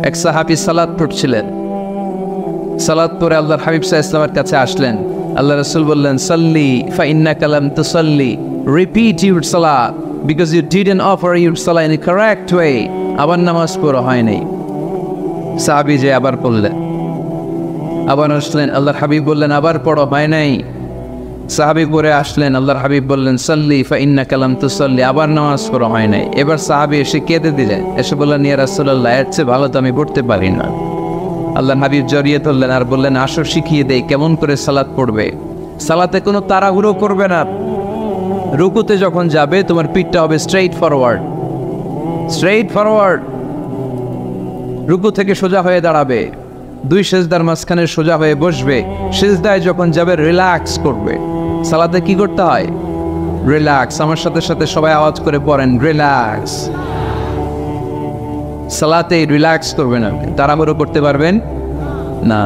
এক সাহাবী সালাত পড়ছিলেন, সালাত পড়ে আল্লাহর হাবিব সাল্লাল্লাহু আলাইহি ওয়াসাল্লামের কাছে আসলেন। আল্লাহ রাসূল বললেন, সাল্লি ফা ইন্নাকা লাম তুসাল্লি, repeat your salat because you didn't offer your salat in a correct way. আবার নামাজ পড়া হয় নাই। সাহাবী যে আবার পড়লেন, আবার আসলেন, আল্লাহর হাবিব বললেন আবার পড়ো, হয় নাই। সাহাবী পড়ে আসলেন, আল্লাহর হাবিব বললেন সাল্লি ফা ইন্নাকা লাম তুসাল্লি, আবার নামাজ পড়া হয় নাই। এবার সাহাবী এসে কেঁদে দিলেন, এসে বললেন, ইয়া রাসূলুল্লাহ, এর চেয়ে ভালো তো আমি পড়তে পারি না। আল্লাহর হাবিব জড়িয়ে ধরলেন আর বললেন, আসো শিখিয়ে দেই কেমন করে সালাত পড়বে। সালাতে কোনো তাড়াহুড়ো করবে না। রুকুতে যখন যাবে তোমার পিঠটা হবে স্ট্রেইট ফরওয়ার্ড, স্ট্রেইট ফরওয়ার্ড। রুকু থেকে সোজা হয়ে দাঁড়াবে, দুই সেজদার মাঝখানে সোজা হয়ে বসবে। সেজদায় যখন যাবে রিল্যাক্স করবে। সালাতে কি করতে হয়? রিল্যাক্স। আমার সাথে সাথে সবাই আওয়াজ করে পড়েন, রিল্যাক্স। সালাতে রিল্যাক্স করবেন, আপনি তাড়াহুড়ো করতে পারবেন না।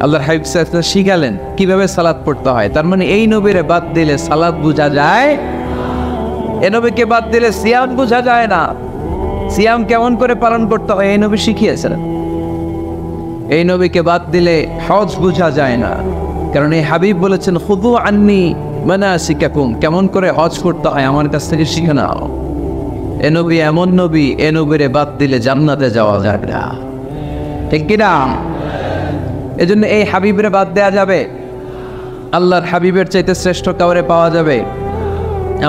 আল্লাহর হাবিব সাল্লাল্লাহু আলাইহি ওয়াসাল্লাম শিখালেন কিভাবে সালাত পড়তে হয়। তার মানে এই নবীরে বাদ দিলে সালাত বোঝা যায়, এই নবীকে বাদ দিলে সিয়াম বোঝা যায় না। সিয়াম কেমন করে পালন করতে হয় এই নবী শিখিয়েছেন। এই নবীকে বাদ দিলে হজ বোঝা যায় না, কারণ এই হাবিব বলেছেন, খুযু আন্নী মানাসিকাকুম, কেমন করে হজ করতে হয় আমার কাছ থেকে শিখে নাও। এ নবী এমন নবী, এ নবীরে বাদ দিলে জান্নাতে যাওয়া যাবে না, ঠিক কিনা? এজন্য এই হাবিবের বাদ দেয়া যাবে? আল্লাহর হাবিবের চাইতে শ্রেষ্ঠ কাউরে পাওয়া যাবে?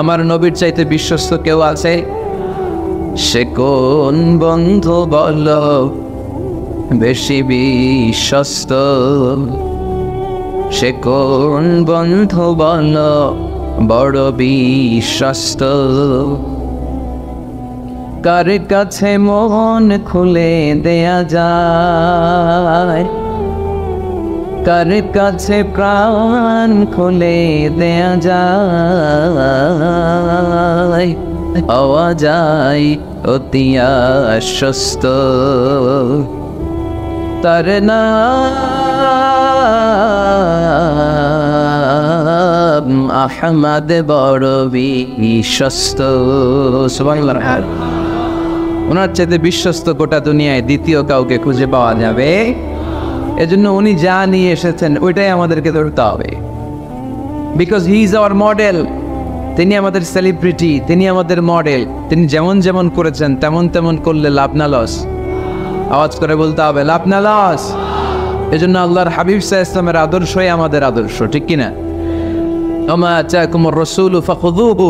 আমার নবীর চাইতে বিশ্বস্ত কেউ আছে? সে কোন বন্ধু বল বেশি বিশ্বস্ত? সে কোন বন্ধু বল বড় বিশ্বস্ত? কার কাছে মন খুলে দেয়া যায়, কার কাছে প্রাণ খুলে দেয়া যায়, পাওয়া যায় অতি আশ্বস্ত। তার নাম আহমদ বড় বিশ্বস্ত। সুবহানাল্লাহ। ওনার চাইতে বিশ্বস্ত গোটা দুনিয়ায় দ্বিতীয় কাউকে খুঁজে পাওয়া যাবে? এজন্য উনি যা নিয়ে এসেছেন ওইটাই আমাদেরকে ধরতে হবে, because he is our model. তিনি আমাদের সেলিব্রিটি, তিনি আমাদের মডেল। তিনি যেমন যেমন করেছেন তেমন তেমন করলে লাভ না লস? আওয়াজ করে বলতে হবে, লাভ না লস? এজন্য আল্লাহর হাবিব সাল্লাল্লাহু আলাইহি ওয়াসাল্লামের আদর্শই আমাদের আদর্শ, ঠিক কিনা? ওমা আতাকুমুর রাসূলু ফাখুযুহু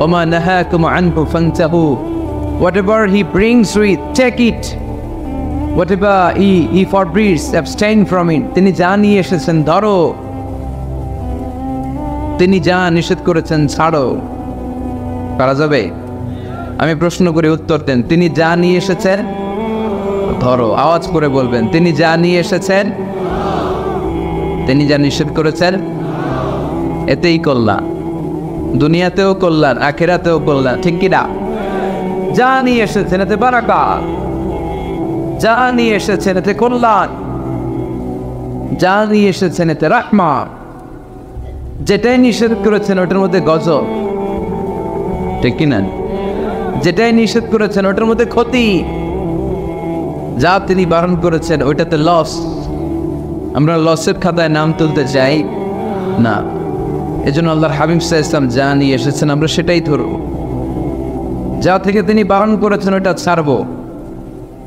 ওমা নাহাকুম আনহু ফান্তাহু। Whatever he brings with, take it. Whatever he forbids, abstain from it. তিনি যা নিয়ে এসেছেন ধরো, তিনি যা নিষেধ করেছেন ছাড়ো। পারা যাবে? আমি প্রশ্ন করে উত্তর দেন। তিনি যা নিয়ে এসেছেন ধরো। আওয়াজ করে বলবেন, তিনি যা নিয়ে এসেছেন, তিনি যা নিষেধ করেছেন, এতেই কল্যাণ। দুনিয়াতেও কল্যাণ, আখিরাতেও কল্যাণ, ঠিক কিনা? যা নিয়ে এসেছেন এতে বারাকাত, যা নিয়ে এসেছেন এতে কল্যাণ, যা নিয়ে এসেছেন এতে রাহমাত। যেটাই নিষেধ করেছেন ওটার মধ্যে গজব, ঠিক কিনা? যেটাই নিষেধ করেছেন ওটার মধ্যে ক্ষতি, যা তিনি বারণ করেছেন ওইটাতে লস। আমরা লসের খাতায় নাম তুলতে চাই না। এজন্য আল্লাহর হাবিব সাল্লাল্লাহু আলাইহি ওয়াসাল্লাম যা নিয়ে এসেছেন আমরা সেটাই ধরব, যা থেকে তিনি বারণ করেছেন ওটা ছাড়বো।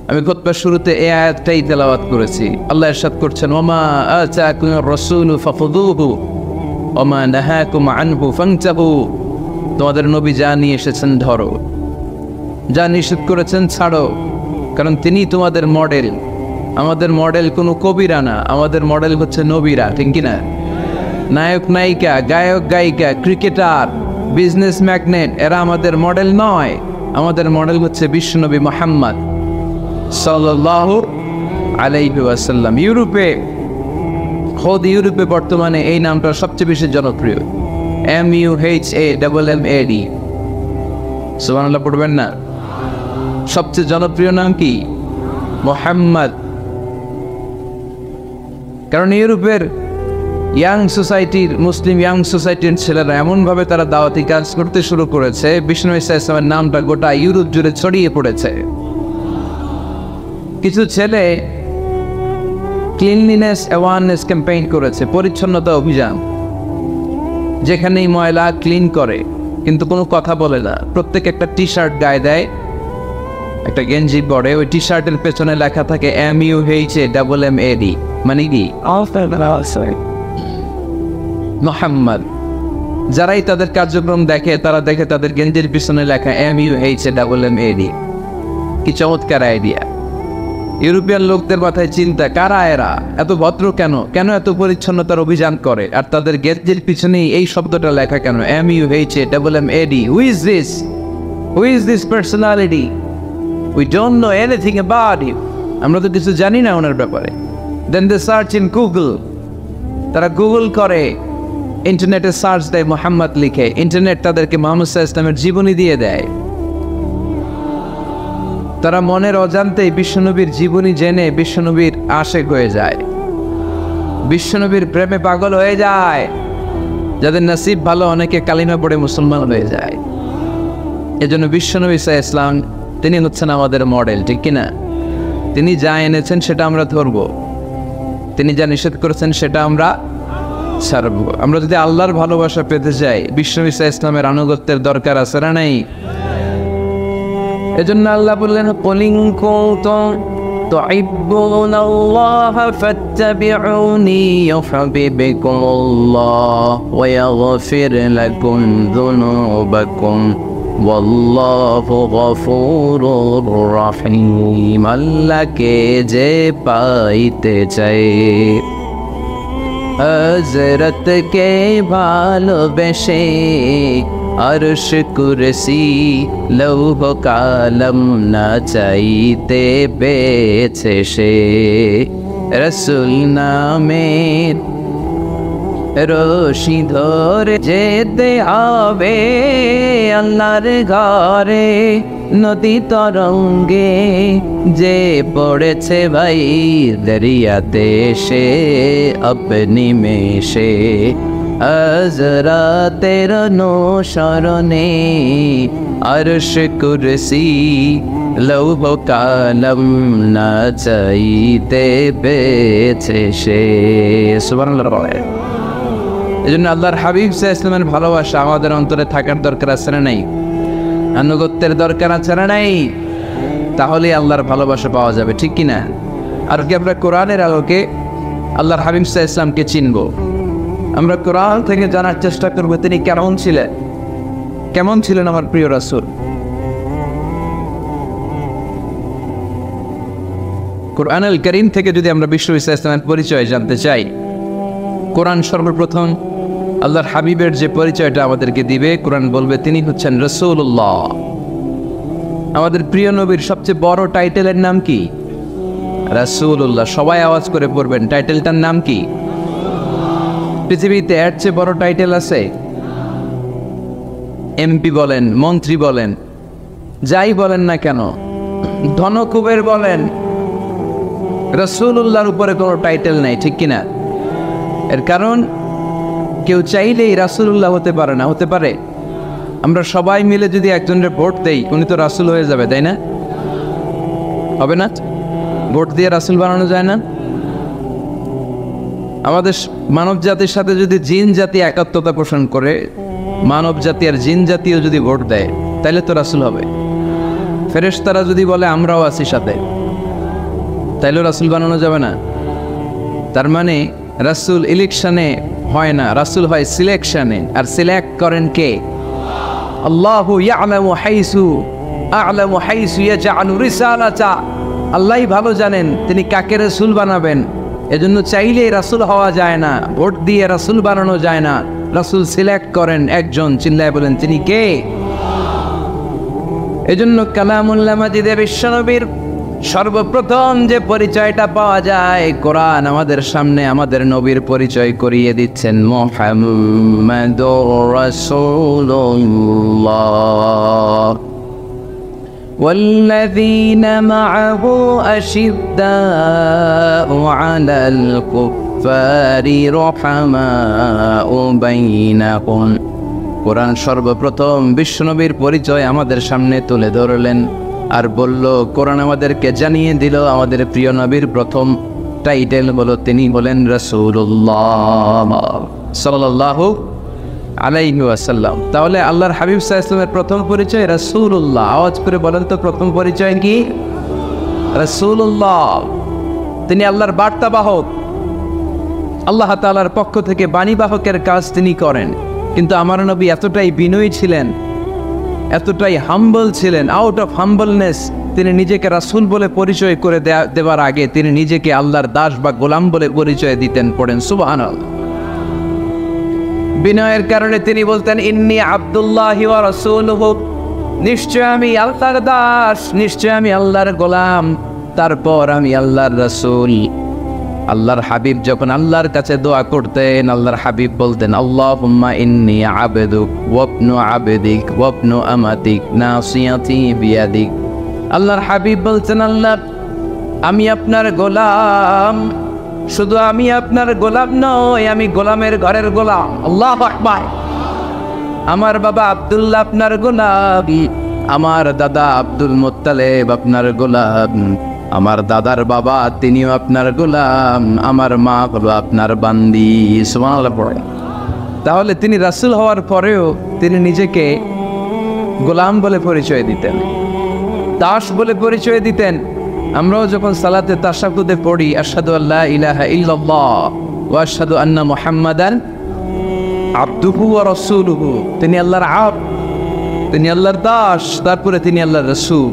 আমি খুতবার শুরুতে এই আয়াতটাই তেলাওয়াত করেছি। আল্লাহ ইরশাদ করছেন, ওমা আতাকুমুর রাসূলু ফাখুযুহু ওমা নাহাকুম আনহু ফান্তাহু। তোমাদের নবী যা নিয়ে এসেছেন ধরো, যা নিষেধ করেছেন ছাড়ো, কারণ তিনি তোমাদের মডেল। আমাদের মডেল কোনো কবিরা না, আমাদের মডেল হচ্ছে নবীরা, ঠিক কিনা? নায়ক নায়িকা, গায়ক গায়িকা, ক্রিকেটার, বিজনেস ম্যাগনেট এরা আমাদের মডেল নয়। আমাদের মডেল হচ্ছে বিশ্বনবী মুহাম্মদ সাল্লাল্লাহু আলাইহি ওয়াসাল্লাম। ইউরোপে, খোদ ইউরোপে বর্তমানে এই নামটা সবচেয়ে বেশি জনপ্রিয়, MUHAMMAD। সুবহানাল্লাহ পড়বেন না? সবচেয়ে জনপ্রিয় নাম কি? মুহাম্মদ। কারণ ইউরোপের ইয়াং সোসাইটির, মুসলিম ইয়াং সোসাইটির ছেলেরা এমনভাবে তারা দাওয়াতি কাজ করতে শুরু করেছে, বিষ্ণু সাল্লাল্লাহু আলাইহি ওয়াসাল্লামের নামটা গোটা ইউরোপ জুড়ে ছড়িয়ে পড়েছে। কিছু ছেলে ক্লিনলিনেস অ্যাওয়ারনেস ক্যাম্পেইন করেছে, পরিচ্ছন্নতা অভিযান, যেখানেই ময়লা ক্লিন করে, কিন্তু কোনো কথা বলে না। প্রত্যেক একটা টি শার্ট গায়ে দেয়, একটা গেঞ্জি পরে, ওই টি শার্টের পেছনে লেখা থাকে MUHAMMAD, মানে কি মোহাম্মদ। যারাই তাদের কার্যক্রম দেখে তারা দেখে তাদের গেঞ্জির পিছনে লেখা MUHAMMAD। কি চমৎকার আইডিয়া! ইউরোপিয়ান লোকদের মাথায় চিন্তা, কারা এরা, এত ভদ্র কেন, কেন এত পরিচ্ছন্নতার অভিযান করে, আর তাদের গেঞ্জির পিছনেই এই শব্দটা লেখা কেন, MUHAMMAD। Who is this personality? We don't know anything about him. আমরা তো কিছু জানি না ওনার ব্যাপারে। দেন দে সার্চ ইন গুগল। তারা গুগল করে, ইন্টারনেটে সার্চ দেয় মোহাম্মদ লিখে, ইন্টারনেট তাদেরকে মুহাম্মদ সাল্লাল্লাহু আলাইহি ওয়াসাল্লামের জীবনী দিয়ে দেয়। তারা মনের অজান্তেই বিশ্বনবীর জীবনী জেনে বিশ্বনবীর আশেক হয়ে যায়, বিশ্বনবীর প্রেমে পাগল হয়ে যায়। যাদের নসিব ভালো, অনেকে কালিমা পড়ে মুসলমান হয়ে যায়। এজন্য বিশ্বনবী সাল্লাল্লাহু আলাইহি ওয়াসাল্লাম তিনি হচ্ছেন আমাদের মডেল, ঠিক কিনা? তিনি যা এনেছেন সেটা আমরা ধরবো, তিনি যা নিষেধ করেছেন সেটা আমরা ছাড়বো। আমরা যদি আল্লাহর ভালোবাসা পেতে চাই, বিশ্বনবী সাল্লাল্লাহু আলাইহি ওয়াসাল্লামের আনুগত্যের দরকার আছে না নাই? এজন্য আল্লাহ বললেন, কুল ইন কুনতুম তুহিব্বুনাল্লাহা ফাত্তাবিউনি ইউহিব্বুকুমুল্লাহ ওয়া ইয়াগফির লাকুম যুনুবাকুম ওয়াল্লাহু গফুরুর রহিম। আল্লাহকে যে পাইতে চায়, হযরতকে ভালোবেসে আরশ কুরসি লৌহ কালম না চাইতে পেয়েছে সে। রাসূল নামের রশি ধরে যেতে হবে আল্লাহর ঘরে। নদী তরঙ্গে যে পড়েছে ভাই দরিয়াতে, সে আপনি মেশে হযরতের অনুসরণে আরশ কুরসি লৌহ কালম না চাইতে পেয়েছে সে। সুবহানাল্লাহ। এজন্য আল্লাহর হাবিব সাল্লাল্লাহু আলাইহি ওয়াসাল্লামের ভালোবাসা আমাদের অন্তরে থাকার দরকার আছে না নাই? আনুগত্যের দরকার আছে না নাই? তাহলে আল্লাহর ভালোবাসা পাওয়া যাবে, ঠিক কিনা? আর কি আমরা কোরআনের আলোকে আল্লাহর হাবিব সাল্লাল্লাহু আলাইহি ওয়াসাল্লামকে চিনব। আমরা কোরআন থেকে জানার চেষ্টা করব তিনি কেমন ছিলেন, কেমন ছিলেন আমার প্রিয় রাসূল। কোরআনুল কারীম থেকে যদি আমরা বিশ্বনবী সাল্লাল্লাহু আলাইহি ওয়াসাল্লামের পরিচয় জানতে চাই, কোরআন সর্বপ্রথম আল্লাহর হাবিবের যে পরিচয়টা আমাদেরকে দিবে, কোরআন বলবে তিনি হচ্ছেন রাসূলুল্লাহ। আমাদের প্রিয় নবীর সবচেয়ে বড় টাইটেলের নাম কি? রাসূলুল্লাহ। সবাই আওয়াজ করে পড়বেন, টাইটেলটার নাম কি? পৃথিবীতে এর চেয়ে বড় টাইটেল আছে? এমপি বলেন, মন্ত্রী বলেন, যাই বলেন না কেন, ধনকুবের বলেন, রাসূলুল্লাহর উপরে কোনো টাইটেল নাই, ঠিক কিনা? এর কারণ কেউ চাইলেই রাসূলুল্লাহ হতে পারে না। হতে পারে? আমরা সবাই মিলে যদি একজনের ভোট দেই, উনি তো রাসূল হয়ে যাবে, তাই না? হবে না? ভোট দিয়ে রাসূল বানানো যায় না? আমাদের মানব জাতির সাথে যদি জিন জাতি একাত্মতা পোষণ করে, মানব জাতি আর জিন জাতিও যদি ভোট দেয়, তাহলে তো রাসূল হবে। ফেরেশতারা যদি বলে আমরাও আছি সাথে, তাইলেও রাসূল বানানো যাবে না। তার মানে রাসূল ইলেকশনে হয় না, রাসূল হয় সিলেকশনে। আর সিলেক্ট করেন কে? আল্লাহু ইয়ালামু হাইসু ইয়াজআলু রিসালাতা। আল্লাহই ভালো জানেন তিনি কাকে রাসূল বানাবেন। এজন্য চাইলেই রাসূল হওয়া যায় না, ভোট দিয়ে রাসূল বানানো যায় না। রাসূল সিলেক্ট করেন একজন, চিল্লায় বলেন তিনি কে? এজন্য কালামুল্লাহ মাজিদে বিশ্বনবীর সর্বপ্রথম যে পরিচয়টা পাওয়া যায়, কোরআন আমাদের সামনে আমাদের নবীর পরিচয় করিয়ে দিচ্ছেন, মুহাম্মাদুর রাসূলুল্লাহ। والذين معه أشداء على الكفار رحماء بينهم। কোরআন সর্বপ্রথম বিশ্বনবীর পরিচয় আমাদের সামনে তুলে ধরলেন। আর বলল, কোরআন আমাদেরকে জানিয়ে দিল আমাদের প্রিয় নবীর প্রথম টাইটেল হলো, তিনি বলেন রাসূলুল্লাহ সাল্লাল্লাহু আলাইহি ওয়াসাল্লাম। তাহলে আল্লাহর হাবিব সাল্লাল্লাহু আলাইহি ওয়াসাল্লামের প্রথম পরিচয় রাসূলুল্লাহ। আওয়াজ করে বলেন তো, প্রথম পরিচয় কি? রাসূলুল্লাহ। তিনি আল্লাহর বার্তাবাহক, আল্লাহ তাআলার পক্ষ থেকে বাণীবাহকের কাজ তিনি করেন। কিন্তু আমার নবী এতটাই বিনয়ী ছিলেন, এতটাই হাম্বল ছিলেন, আউট অফ হাম্বলনেস তিনি নিজেকে রাসূল বলে পরিচয় করে দেওয়ার আগে তিনি নিজেকে আল্লাহর দাস বা গোলাম বলে পরিচয় দিতেন। পড়েন সুবহানাল্লাহ। বিনয়ের কারণে তিনি বলতেন, ইন্নী আব্দুল্লাহি ওয়া রাসূলুহু, নিশ্চয় আমি আল্লাহর দাস, নিশ্চয় আমি আল্লাহর গোলাম, তারপর আমি আল্লাহর রাসূল। আল্লাহর হাবিব যখন আল্লাহর কাছে দোয়া করতেন, আল্লাহর হাবিব বলতেন, আল্লাহুম্মা ইন্নী আবদুক ওয়া ইবনু আবদিক ওয়া ইবনু আমাতিক নাসিয়াতি বিয়াদিক। আল্লাহর হাবিব বলতেন, আল্লাহ আমি আপনার গোলাম, শুধু আমি আপনার গোলাম নই, আমি গোলামের ঘরের গোলাম। আল্লাহু আকবার। আমার বাবা আব্দুল্লাহ আপনার গোলাম, আমার দাদা আব্দুল মুত্তালিব আপনার গোলাম, আমার দাদার বাবা তিনিও আপনার গোলাম, আমার মা হলো আপনার বান্দি। সুবহানাল্লাহ পড়ে। তাহলে তিনি রাসূল হওয়ার পরেও তিনি নিজেকে গোলাম বলে পরিচয় দিতেন, দাস বলে পরিচয় দিতেন। আমরাও যখন সালাতে তাশাহুদে পড়ি, আশহাদু আল্লা ইলাহা ইল্লাল্লাহ ওয়া আশহাদু আন্না মুহাম্মাদান আবদুহু ওয়া রাসূলুহু, তিনি আল্লাহর আবদ, তিনি আল্লাহর দাস, তারপরে তিনি আল্লাহর রাসূল।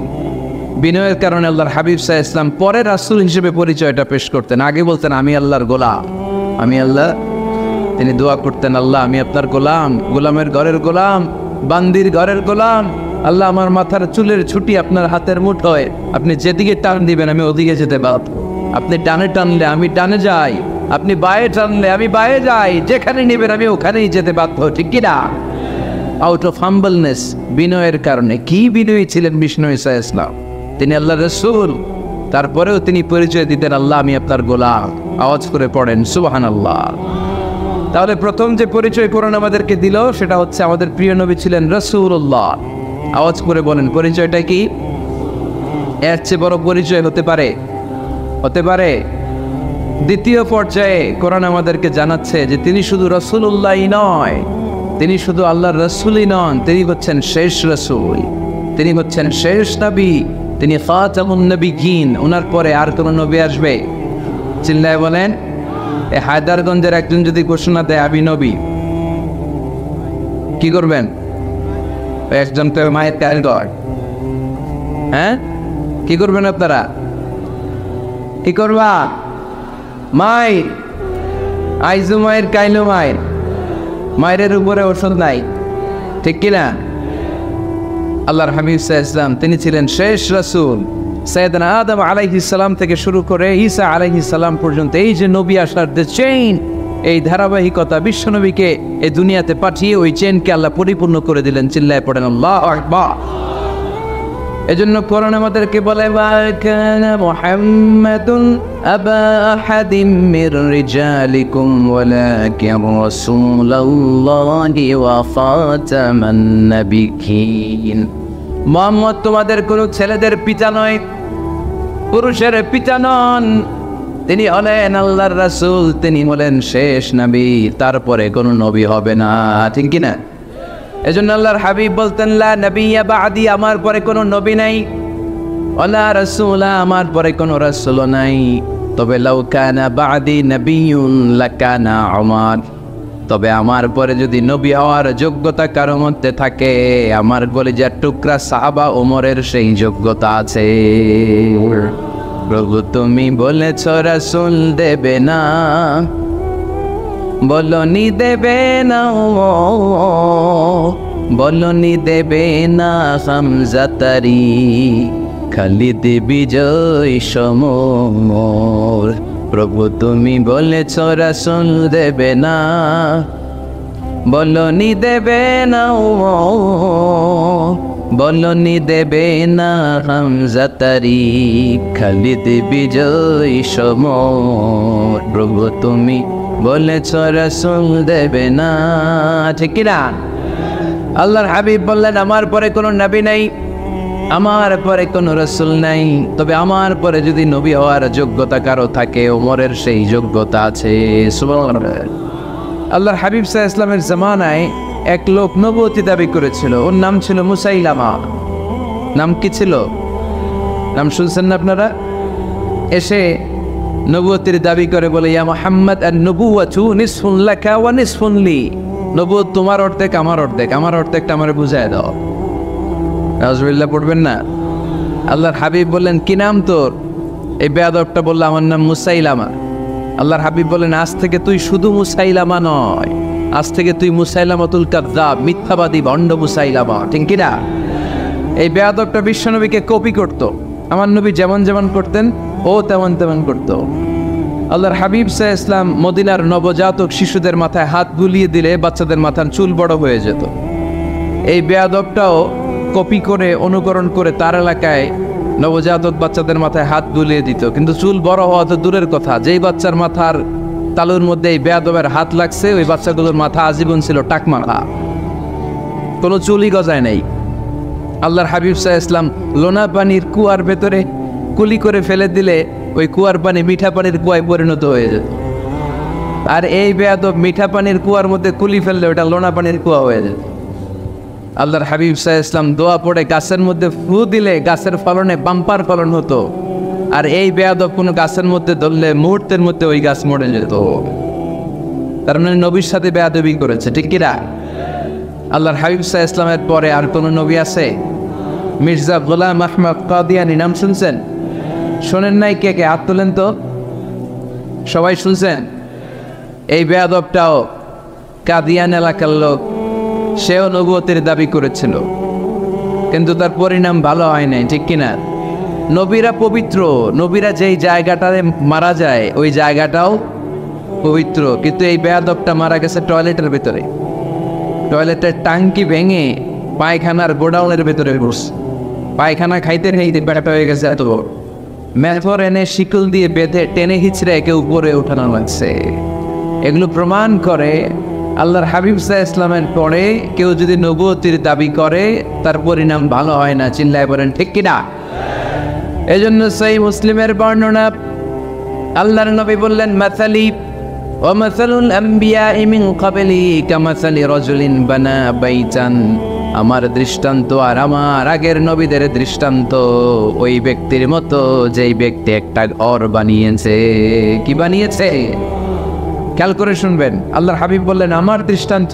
বিনয়ের কারণে আল্লাহর হাবিব সাল্লাল্লাহু আলাইহি ওয়াসাল্লাম পরে রাসূল হিসেবে পরিচয়টা পেশ করতেন। আগে বলতেন আমি আল্লাহর গোলাম, আমি আল্লাহ। তিনি দোয়া করতেন, আল্লাহ আমি আপনার গোলাম, গোলামের ঘরের গোলাম, বান্দির ঘরের গোলাম। আল্লাহ আমার মাথার চুলের ছুটি আপনার হাতের মুঠোয়, আপনি যেদিকে টান দিবেন আমি ওদিকে যেতে বাধ্য। আপনি ডানে টানলে আমি ডানে যাই, আপনি বায়ে টানলে আমি বায়ে যাই, যেখানে নেবেন আমি ওখানেই যেতে বাধ্য। ঠিক কিনা? আউট অফ হাম্বলনেস, বিনয়ের কারণে। কি বিনয়ী ছিলেন বিষ্ণু ঈসা ইসলাম, তিনি আল্লাহর রাসূল, তারপরেও তিনি পরিচয় দিতেন আল্লাহ আমি আপনার গোলাম। আওয়াজ করে পড়েন সুবহানাল্লাহ। তাহলে প্রথম যে পরিচয় কোরআন আমাদেরকে দিল সেটা হচ্ছে আমাদের প্রিয় নবী ছিলেন রাসূলুল্লাহ। আওয়াজ করে বলেন পরিচয়টা কি? এর চেয়ে বড় পরিচয় হতে পারে? হতে পারে? দ্বিতীয় পর্যায়ে কোরআন আমাদেরকে জানাচ্ছে যে তিনি শুধু রাসূলুল্লাহই নয়, তিনি শুধু আল্লাহর রাসূলই নন, তিনি হচ্ছেন শেষ রাসূল, তিনি হচ্ছেন শেষ নবী, তিনি খাতামুন নবিয়্যিন। ওনার পরে আর কোন নবী আসবে? চিল্লায় বলেন। এই হায়দারগঞ্জের একজন যদি ঘোষণা দেয় আমি নবী, কি করবেন? একজন তো মায়ের কারিগর, হ্যাঁ কি করবেন আপনারা? কি করবা? মায়ের আইজু মায়ের কাইলো মায়ের, মায়ের উপরে ওষুধ নাই, ঠিক কিনা? আল্লাহর হাবিব সাল্লাল্লাহু আলাইহি ওয়াসাল্লাম তিনি ছিলেন শেষ রাসূল। সাইয়েদনা আদম আলাইহিস সালাম থেকে শুরু করে ঈসা আলাইহিস সালাম পর্যন্ত এই যে নবী আসার দ্য চেইন, এই ধারাবাহিকতা, বিশ্বনবীকে এই দুনিয়াতে পাঠিয়ে ওই চেইনকে আল্লাহ পরিপূর্ণ করে দিলেন। চিল্লায় পড়েন আল্লাহু আকবার। এজন্য কোরআন আমাদেরকে বলে মা কানা মুহাম্মাদুন আবা আহাদিম মির রিজালিকুম ওয়ালাকিন রাসূলুল্লাহি ওয়া খাতামান নাবিয়্যিন। মুহাম্মদ তোমাদের কোন ছেলেদের পিতা নয়, পুরুষের পিতা নন, তিনি হলেন আল্লাহর রাসূল, তিনি হলেন শেষ নবী, তারপরে কোন নবী হবে না। ঠিক কি না? এজন্য আল্লাহর হাবিব বলতেন লা নবিয়্যা বা'দি, আমার পরে কোনো নবী নাই, ওয়ালা রাসূলা, আমার পরে কোনো রাসূল নাই। তবে লাউ কানা বা'দি নবিয়্যুন লাকানা উমর, তবে আমার পরে যদি নবী হওয়ার যোগ্যতা কারো মধ্যে থাকে, আমার কলিজার টুকরা সাহাবা ওমরের সেই যোগ্যতা আছে। প্রভু তুমি বলেছ রাসূল দেবে না, বলনি দেবে না, বলনি দেবে না হামজাতারি, খালিদ বিজয় সমর। প্রভু তুমি বলেছ রাসূল দেবে না, বলনি দেবে না, বলনি দেবে না হামজাতারি, খালিদ বিজয় সমর। প্রভু তুমি বলেছ রাসূল দেবে না। ঠিক না? আল্লাহর হাবিব বললেন আমার পরে কোনো নবী নাই, আমার পরে কোনো রাসূল নাই, তবে আমার পরে যদি নবী হওয়ার যোগ্যতা কারো থাকে ওমরের সেই যোগ্যতা আছে। সুবহানাল্লাহ। আল্লাহর হাবিব সাল্লাল্লাহু আলাইহি ওয়াসাল্লামের জামানায় এক লোক নবুয়তি দাবি করেছিল, ওর নাম ছিল মুসাইলামা। নাম কি ছিল? নাম শুনছেন না আপনারা? এসে নবুয়তির দাবি করে বলে, ইয়া মুহাম্মদ আন-নবুওয়াতু নিসফুন লাকা ওয়া নিসফুন লি। নবুয়ত তোমার অর্ধেক আমার অর্ধেক, আমার অর্ধেকটা আমারে বুঝায় দাও। নাউজুবিল্লাহ পড়বেন না। আল্লাহর হাবিব বললেন, কি নাম তোর? এই বেয়াদবটা বলল, আমার নাম মুসাইলামা। আল্লাহর হাবিব বললেন, আজ থেকে তুই শুধু মুসাইলামা নয়, আজ থেকে তুই মুসাইলামাতুল কাযযাব, মিথ্যাবাদী ভণ্ড মুসাইলামা। ঠিক কি না? এই বেয়াদবটা বিশ্বনবীকে কপি করত। আমার নবী যেমন যেমন করতেন ও তেমন তেমন করত। আল্লাহর হাবিব সাল্লাল্লাহু আলাইহি ওয়াসাল্লাম মদিনার নবজাতক শিশুদের মাথায় হাত বুলিয়ে দিলে বাচ্চাদের মাথার চুল বড় হয়ে যেত। এই বেয়াদবটাও কপি করে অনুকরণ করে তার এলাকায় নবজাতক বাচ্চাদের মাথায় হাত বুলিয়ে দিত, কিন্তু চুল বড় হওয়া তো দূরের কথা, যেই বাচ্চার মাথার তালুর মধ্যে এই বেয়াদবের হাত লাগছে ওই বাচ্চাগুলোর মাথা আজীবন ছিল টাকমাথা, কোনো চুলই গজায় নাই। আল্লাহর হাবিব সাল্লাল্লাহু আলাইহি ওয়াসাল্লাম লোনা পানির কুয়ার ভেতরে কুলি করে ফেলে দিলে ওই কুয়ার পানি মিঠা পানির কুয়ায় পরিণত হয়ে যেত। আর এই বেয়াদব মিঠা পানির কুয়ার মধ্যে কুলি ফেললে ওটা লোনা পানির কুয়া হয়ে যেত। আল্লাহর হাবিব সাল্লাল্লাহু আলাইহি ওয়াসাল্লাম দোয়া পড়ে গাছের মধ্যে ফু দিলে গাছের ফলনে বাম্পার ফলন হতো, আর এই বেয়াদব কোনো গাছের মধ্যে ধরলে মুহূর্তের মধ্যে ওই গাছ মরে যেত। তার মানে নবীর সাথে বেয়াদবি করেছে, ঠিক কিনা? আল্লাহর হাবিব সাল্লাল্লাহু আলাইহি ওয়াসাল্লামের পরে আর কোনো নবী আছে? মির্জা গোলাম আহমদ কাদিয়ানী নাম শুনছেন? শোনেন নাই? কে কে হাত তোলেন তো। সবাই শুনছেন? এই বেয়াদবটাও কাদিয়ান এলাকার লোক, সেও নবুয়তের দাবি করেছিল, কিন্তু তার পরিণাম ভালো হয় নাই, ঠিক কিনা? নবীরা পবিত্র, নবীরা যেই জায়গাটাতে মারা যায় ওই জায়গাটাও পবিত্র, কিন্তু এই বেয়াদবটা মারা গেছে টয়লেটের ভেতরে। টয়লেটের টাঙ্কি ভেঙে পায়খানার গোডাউনের ভেতরে বসে পায়খানা খাইতে খাইতে বেড়াটা হয়ে গেছে এত বড়। মেথর এনে শিকল দিয়ে বেঁধে টেনে হিচড়ে একে উপরে উঠানো লাগছে। এগুলো প্রমাণ করে আল্লাহর হাবিব সাল্লাল্লাহু আলাইহি ওয়াসাল্লামের পরে কেউ যদি নবুয়তির দাবি করে তার পরিণাম ভালো হয় না। চিল্লায় বলেন ঠিক কিনা? এজন্য সহিহ মুসলিমের বর্ণনা, আল্লাহর নবী বললেন, মাসালি ওয়া মাসালুল আমবিয়াই মিন ক্বাবলি কামাসালি রাজুলিন বানা বাইতান। আমার দৃষ্টান্ত আর আমার আগের নবীদের দৃষ্টান্ত ওই ব্যক্তির মতো যেই ব্যক্তি একটা ঘর বানিয়েছে। কি বানিয়েছে? খেয়াল করে শুনবেন। আল্লাহর হাবিব বললেন, আমার দৃষ্টান্ত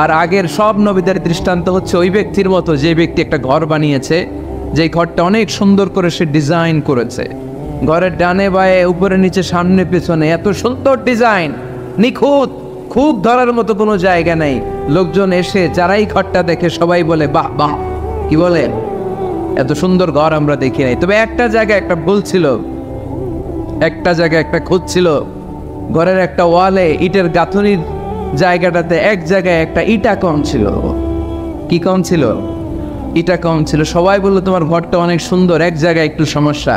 আর আগের সব নবীদের দৃষ্টান্ত হচ্ছে ওই ব্যক্তির মতো যে ব্যক্তি একটা ঘর বানিয়েছে, যে ঘরটা অনেক সুন্দর করে সে ডিজাইন করেছে। ঘরের ডানে বায়ে উপরে নিচে সামনে পেছনে এত সুন্দর ডিজাইন, নিখুঁত, খুব ধরার মতো কোনো জায়গা নেই। লোকজন এসে যারাই ঘরটা দেখে সবাই বলে, বাহ বাহ, কি বলে, এত সুন্দর ঘর আমরা দেখি নাই। তবে একটা জায়গায় একটা ভুল ছিল, একটা জায়গায় একটা খুঁত ছিল। ঘরের একটা ওয়ালে ইটের গাঁথনির জায়গাটাতে এক জায়গায় একটা ইটা কম ছিল। কি কম ছিল? ইটা কম ছিল। সবাই বললো তোমার ঘরটা অনেক সুন্দর, এক জায়গায় একটু সমস্যা,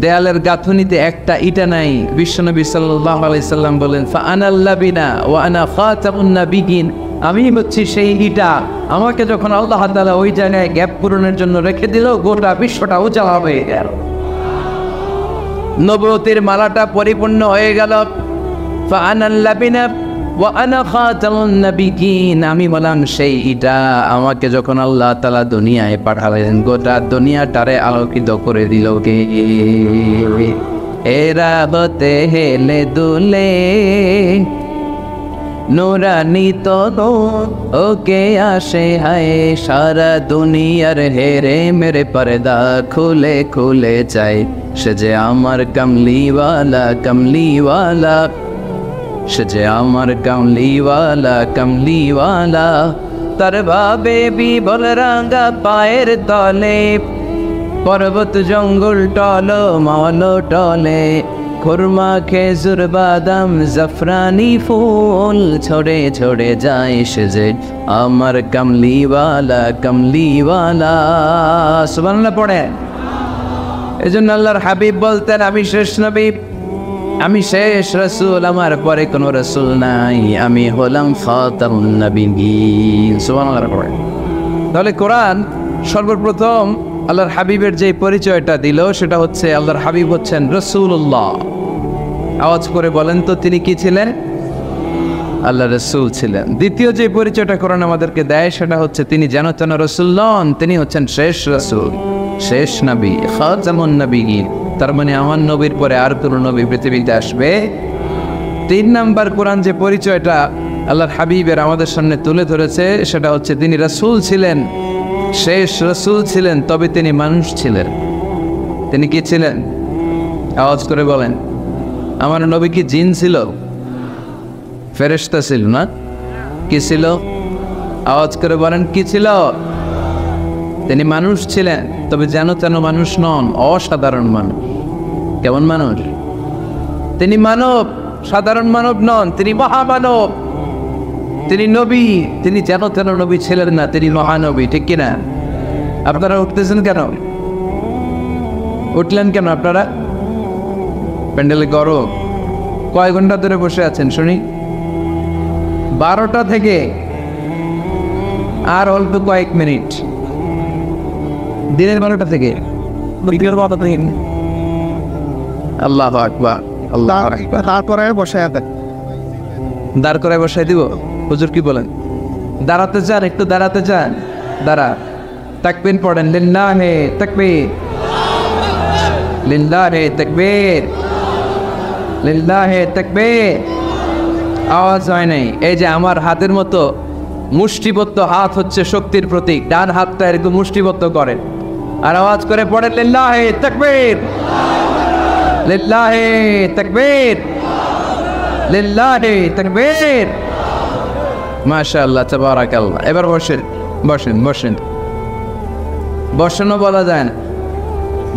দেয়ালের গাঁথনিতে একটা ইটা নাই। বিশ্বনবী সাল্লাল্লাহু আলাইহি সাল্লাম বলেন, ফাআনাল লাবিনা ওয়া আনা খাতামুন নাবিয়িন। আমি হচ্ছি সেই ইটা, আমাকে যখন আল্লাহ তাআলা ওই জায়গায় গ্যাপ পূরণের জন্য রেখে দিল, গোটা বিশ্বটা উজাড় হয়ে গেল, নবুয়তের মালাটা পরিপূর্ণ হয়ে গেল। ফাআনাল লাবিনা ওয়া আনা খাতামুন নাবিয়িন। আমি বললাম সেই ইটা, আমাকে যখন আল্লাহ তাআলা দুনিয়ায় পাঠালেন গোটা দুনিয়াটারে আলোকিত করে দিল কে? এরা হতে হেলে দুলে নুরানি তো ওকে আসে হায়, সারা দুনিয়ার হেরে মেরে পর্দা খুলে খুলে চাই, সে যে আমার কমলিওয়ালা কমলিওয়ালা, সে যে আমার কমলিওয়ালা কমলিওয়ালা। তার ভাবে বিবল রাঙা পায়ের তলে, পর্বত জঙ্গল টল মল টলে, খুরমা খেজুর বাদাম জাফরানি ফুল ছড়ে ছড়ে যায়, সে যে আমার কমলিওয়ালা কমলিওয়ালা। সুবহানাল্লাহ পড়ে। এজন্য আল্লাহর হাবিব বলতেন, আমি শেষ নবী, আমি শেষ রাসূল, আমার পরে কোনো রাসূল নাই, আমি হলাম খাতামুন নাবিয়্যিন। সুবহানাল্লাহ পড়ে। তাহলে কোরআন সর্বপ্রথম আল্লাহর হাবিবের যে পরিচয়টা দিল সেটা হচ্ছে আল্লাহর হাবিব হচ্ছেন রাসূলুল্লাহ। আওয়াজ করে বলেন তো তিনি কি ছিলেন? আল্লাহ রাসূল ছিলেন। দ্বিতীয় যে পরিচয়টা কোরআন আমাদেরকে দেয় সেটা হচ্ছে তিনি যেন তেন রাসূল নন, তিনি হচ্ছেন শেষ রাসূল, শেষ নবী, খাতামুন নবিয়্যিন। তার মানে আমার নবীর পরে আর কোনো নবী পৃথিবীতে আসবে। তিন নাম্বার কোরআন যে পরিচয়টা আল্লাহর হাবিবের আমাদের সামনে তুলে ধরেছে সেটা হচ্ছে তিনি রাসূল ছিলেন, শেষ রাসূল ছিলেন, তবে তিনি মানুষ ছিলেন। তিনি কি ছিলেন? আওয়াজ করে বলেন। আমার নবী কি জিন ছিল? ফেরেশতা ছিল না? কি ছিল? আওয়াজ করে বলেন কি ছিল? তিনি মানুষ ছিলেন, তবে যেন তেন মানুষ নন, অসাধারণ মানুষ। কেমন মানুষ? তিনি মানব, সাধারণ মানব নন, তিনি মহামানব। তিনি নবী, তিনি যেন তেন নবী ছিলেন না, তিনি মহানবী। ঠিক কিনা? আপনারা উঠতেছেন কেন? উঠলেন কেন আপনারা? প্যান্ডেলে গরম। কয় ঘন্টা ধরে বসে আছেন শুনি? 12টা থেকে আর অল্প কয়েক মিনিট। দিনের 12টা থেকে আল্লাহু আকবার, আল্লাহু আকবার। তারপরে বসে আছেন, দাঁড় করে বসাই দিব? হুজুর কি বলেন? দাঁড়াতে চান? একটু দাঁড়াতে চান? দাঁড়া। তাকবীর পড়েন, লিল্লাহে তাকবীর, লিল্লাহে তাকবীর, লিল্লাহে তাকবীর। আওয়াজ হয় নাই। এই যে আমার হাতের মতো মুষ্টিবদ্ধ হাত হচ্ছে শক্তির প্রতীক। ডান হাতটা এরকম মুষ্টিবদ্ধ করেন আর আওয়াজ করে পড়েন, লিল্লাহে তাকবীর, লিল্লাহে তাকবীর, লিল্লাহি তাকবীর। মাশাআল্লাহ, তাবারাকাল্লাহ। এবার বসেন, বসেন, বসেন। বসেনও বলা যায় না,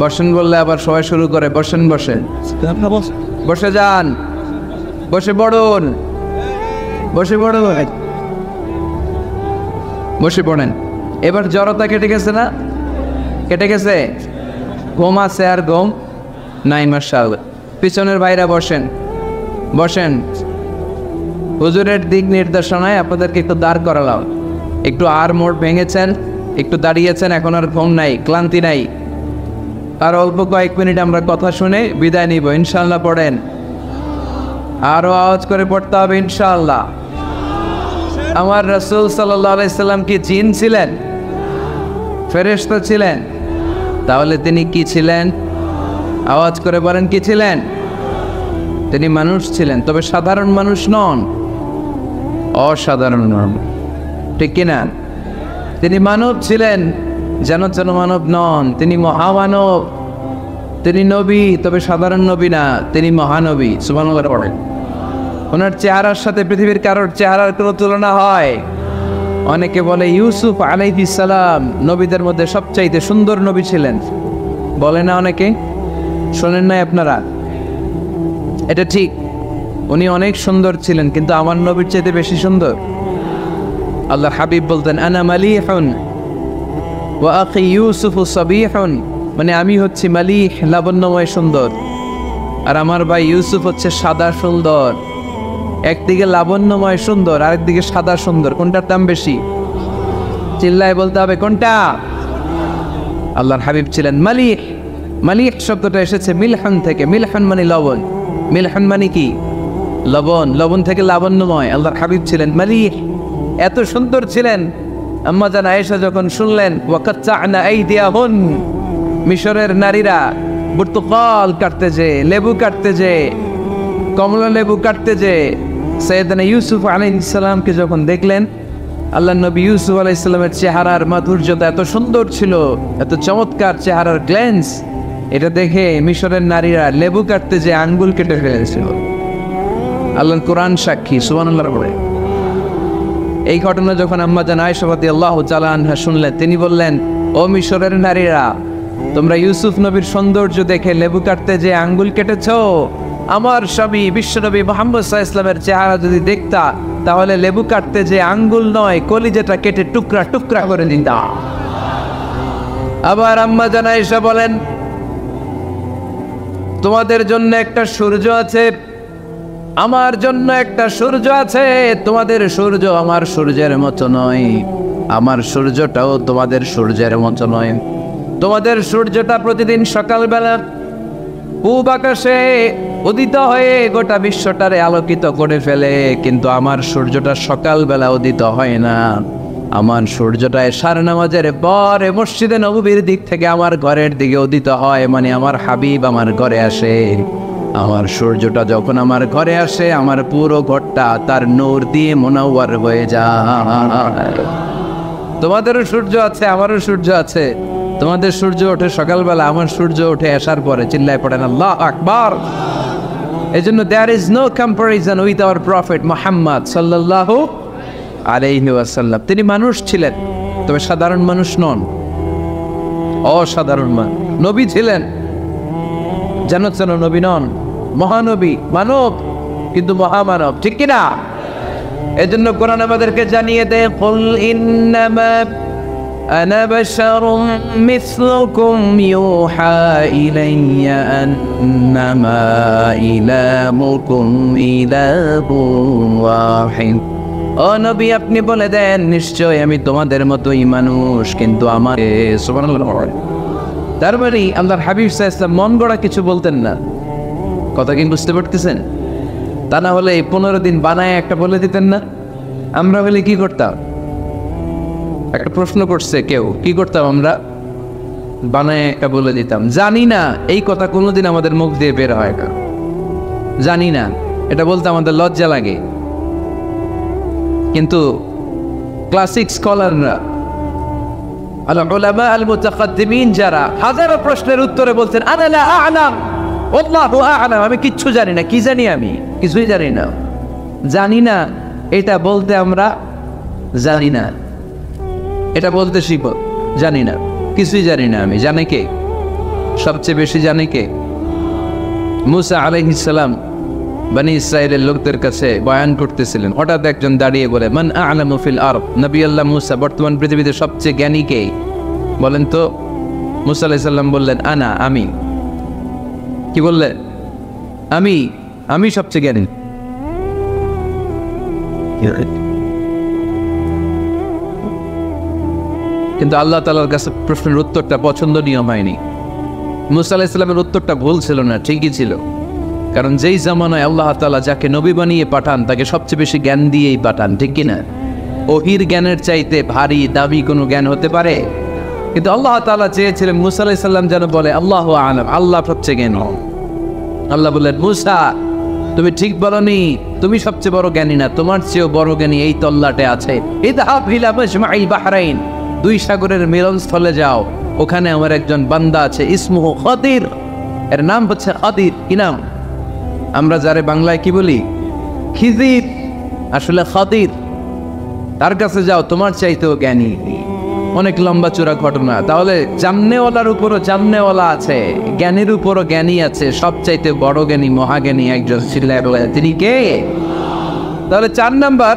বসেন বললে আবার সবাই শুরু করে বসেন বসেন। বসে যান, বসে পড়ুন, বসে পড়ুন, বসে পড়েন। এবার জড়তা কেটে গেছে না? কেটে গেছে? ঘুম আছে আর ঘুম নাই? মাশাআল্লাহ। পিছনের ভাইরা বসেন, বসেন। হুজুরের দিক নির্দেশনায় আপনাদেরকে একটু দাঁড় করালাম। একটু আর মোড় ভেঙেছেন, একটু দাঁড়িয়েছেন, এখন আর ঘুম নাই, ক্লান্তি নাই। আর অল্প কয়েক মিনিট আমরা কথা শুনে বিদায় নিব ইনশাআল্লাহ। পড়েন, আরো আওয়াজ করে পড়তে হবে ইনশাআল্লাহ। আমার রাসূল সাল্লাল্লাহু আলাইহি সাল্লাম কি জিন ছিলেন? ফেরেশতা ছিলেন? তাহলে তিনি কি ছিলেন? আওয়াজ করে বলেন কি ছিলেন? তিনি মানুষ ছিলেন, তবে সাধারণ মানুষ নন, অসাধারণ মানুষ। ঠিক কিনা? তিনি মানব ছিলেন, যেন যেন মানব নন, তিনি মহামানব। তিনি নবী, তবে সাধারণ নবী না, তিনি মহানবী। সুবহানাল্লাহ পড়েন। ওনার চেহারার সাথে পৃথিবীর কারোর চেহারার কোনো তুলনা হয়? অনেকে বলে ইউসুফ আলাইহিস সালাম নবীদের মধ্যে সবচাইতে সুন্দর নবী ছিলেন, বলে না অনেকে? শোনেন নাই আপনারা? এটা ঠিক, উনি অনেক সুন্দর ছিলেন, কিন্তু আমার নবীর চাইতে বেশি সুন্দর। আল্লাহ হাবিব বলতেন, আনা মালিহুন ওয়া আখি ইউসুফু সাবিহুন, মানে আমি হচ্ছি মালিহ, লাবণ্যময় সুন্দর, আর আমার ভাই ইউসুফ হচ্ছে সাদা সুন্দর। একদিকে লাবণ্যময় সুন্দর, আরেকদিকে সাদা সুন্দর, কোনটার দাম বেশি? চিল্লায় বলতে হবে কোনটা? আল্লাহর হাবিব ছিলেন মালিহ। মালিহ শব্দটা এসেছে মিলহান থেকে। মিলহান মানে লবণ। মিলহান মানে কি? লবণ। লবণ থেকে লাবণ্যময়। আল্লাহর হাবিব ছিলেন মালিহ, এত সুন্দর ছিলেন। আম্মা জান আয়েশা যখন শুনলেন ওয়াকাত্তা'না আইদিয়াহুন, মিশরের নারীরা বুর্তুকাল কাটতে যে, লেবু কাটতে যে, কমলা লেবু কাটতে যে, সাইয়েদনা ইউসুফ আলাইহিস সালামকে যখন দেখলেন, আল্লাহ নবী ইউসুফ আলাইহিস সালামের চেহারার মাধুর্যতা এত সুন্দর ছিল, এত চমৎকার চেহারার গ্ল্যান্স, এটা দেখে মিশরের নারীরা লেবু কাটতে যে আঙ্গুল কেটে ফেলেছিল। আল্লাহর কোরআন সাক্ষী, সুবহানাল্লাহ বলে। এই ঘটনা যখন আম্মা জান আয়েশা রাদিয়াল্লাহু তাআলা আনহা শুনলেন, তিনি বললেন, ও মিশরের নারীরা, তোমরা ইউসুফ নবীর সৌন্দর্য দেখে লেবু কাটতে যে আঙ্গুল কেটেছো, আমার স্বামী বিশ্বনবী মুহাম্মদ সাল্লাল্লাহু আলাইহি ওয়াসাল্লামের চেহারা যদি দেখতা, তাহলে লেবু কাটতে যে আঙ্গুল নয়, কলিজাটা কেটে টুকরা টুকরা করে দিতা। আবার আম্মা জান আয়েশা বলেন, তোমাদের জন্য একটা সূর্য আছে, আমার জন্য একটা সূর্য আছে, তোমাদের সূর্য আমার সূর্যের মতো নয়, আমার সূর্যটাও তোমাদের সূর্যের মতো নয়। তোমাদের সূর্যটা প্রতিদিন সকালবেলা পূব আকাশে উদিত হয়ে গোটা বিশ্বটারে আলোকিত করে ফেলে, কিন্তু আমার সূর্যটা সকালবেলা উদিত হয় না। আমার সূর্যটা এশার নামাজের পরে মসজিদে নববীর দিক থেকে আমার ঘরের দিকে উদিত হয়, মানে আমার হাবিব আমার ঘরে আসে। আমার সূর্যটা যখন আমার ঘরে আসে, আমার পুরো ঘরটা তার নূর দিয়ে মুনাওয়ার হয়ে যায়। তোমাদেরও সূর্য আছে, আমারও সূর্য আছে। তোমাদের সূর্য ওঠে সকালবেলা, আমার সূর্য ওঠে আসার পরে। চিল্লায় পড়েন আল্লাহ আকবার। এজন্য there is no comparison with our prophet Muhammad sallallahu আলাইহি ওয়াসাল্লাম। তিনি মানুষ ছিলেন, তবে সাধারণ মানুষ নন, অসাধারণ মানুষ। নবী ছিলেন, জানো নবী নন, মহানবী, মানব কিন্তু মহামানব, ঠিক কিনা? এজন্য কোরআন আমাদেরকে জানিয়ে দেয়, কুল ইন্নামা আনা বাশারুম মিসলুকুম ইউহা ইলাইয়া আন্নামা ইলাহুকুম ইলাহুন ওয়াহিদ। ও নবী, আপনি বলে দেন, নিশ্চয় আমি তোমাদের মতোই মানুষ, কিন্তু আমার সুবহানাল্লাহ। তার মানে আল্লাহর হাবিব সাল্লাল্লাহু আলাইহি ওয়াসাল্লাম মন গড়া কিছু বলতেন না। কথা কি বুঝতে পারতেছেন? তা না হলে 15 দিন বানায় একটা বলে দিতেন না? আমরা হলে কি করতাম? একটা প্রশ্ন করছে কেউ, কি করতাম আমরা? বানায় একটা বলে দিতাম। জানি না এই কথা কোনোদিন আমাদের মুখ দিয়ে বের হয় না, জানি না, এটা বলতে আমাদের লজ্জা লাগে। কিন্তু ক্লাসিক স্কলাররা, আল উলামা আল মুতাকাদ্দিমিন, যারা হাজারো প্রশ্নের উত্তরে বলতেন আনা লা আ'লাম আল্লাহু আ'লাম, আমি কিচ্ছু জানি না। কি জানি? আমি কিছুই জানি না। জানি না এটা বলতে আমরা জানি না, এটা বলতে শিখব, জানি না, কিছুই জানি না আমি। জানে কে? সবচেয়ে বেশি জানে কে? মুসা আলাইহিস সালাম বনি ইসরাইলের লোকদের কাছে বয়ান করতেছিলেন, হঠাৎ একজন দাঁড়িয়ে বলে, মান আ'লামু ফিল আরদ। নবী আল্লাহ মুসা, বর্তমান পৃথিবীতে সবচেয়ে জ্ঞানী কে বলেন তো? মুসা আলাইহিস সালাম বললেন, আনা, আমি। কি বললেন? আমি সবচেয়ে জ্ঞানী। কিন্তু আল্লাহ তাআলার কাছে প্রশ্নের উত্তরটা পছন্দনীয় হয়নি। মুসা আলাইহিস সালামের উত্তরটা ভুল ছিল না, ঠিকই ছিল। কারণ যেই জামানায় আল্লাহ তাআলা যাকে নবী বানিয়ে পাঠান, তাকে সবচেয়ে বেশি জ্ঞান দিয়েই পাঠান, ঠিক কিনা? ওহির জ্ঞানের চাইতে ভারী দামি কোনো জ্ঞান হতে পারে? কিন্তু আল্লাহ তাআলা চেয়েছিলেন মুসা আলাইহিস সালাম যেন বলে আল্লাহু আ'লাম, আল্লাহ সবচেয়ে জ্ঞানী। আল্লাহ বললেন, মুসা তুমি ঠিক বলনি, তুমি সবচেয়ে বড় জ্ঞানী না, তোমার চেয়েও বড় জ্ঞানী এই তল্লাটে আছে। ইযহাব ইলা মাজমা'ইল বাহরাইন, দুই সাগরের মিলনস্থলে যাও, ওখানে আমার একজন বান্দা আছে, ইসমুহু খাদির, এর নাম হচ্ছে খাদির। কি নাম? আমরা যারে বাংলায় কি বলি? খিজির, আসলে খাদির। তার কাছে যাও, তোমার চাইতেও জ্ঞানী। অনেক লম্বা চূড়া ঘটনা। তাহলে জান্নেওয়ালার উপরও জান্নেওয়ালা আছে, জ্ঞানীর উপরও জ্ঞানী আছে, সবচাইতে বড় জ্ঞানী, মহাজ্ঞানী একজন ছিলেন, তিনি কে? তাহলে 4 নাম্বার,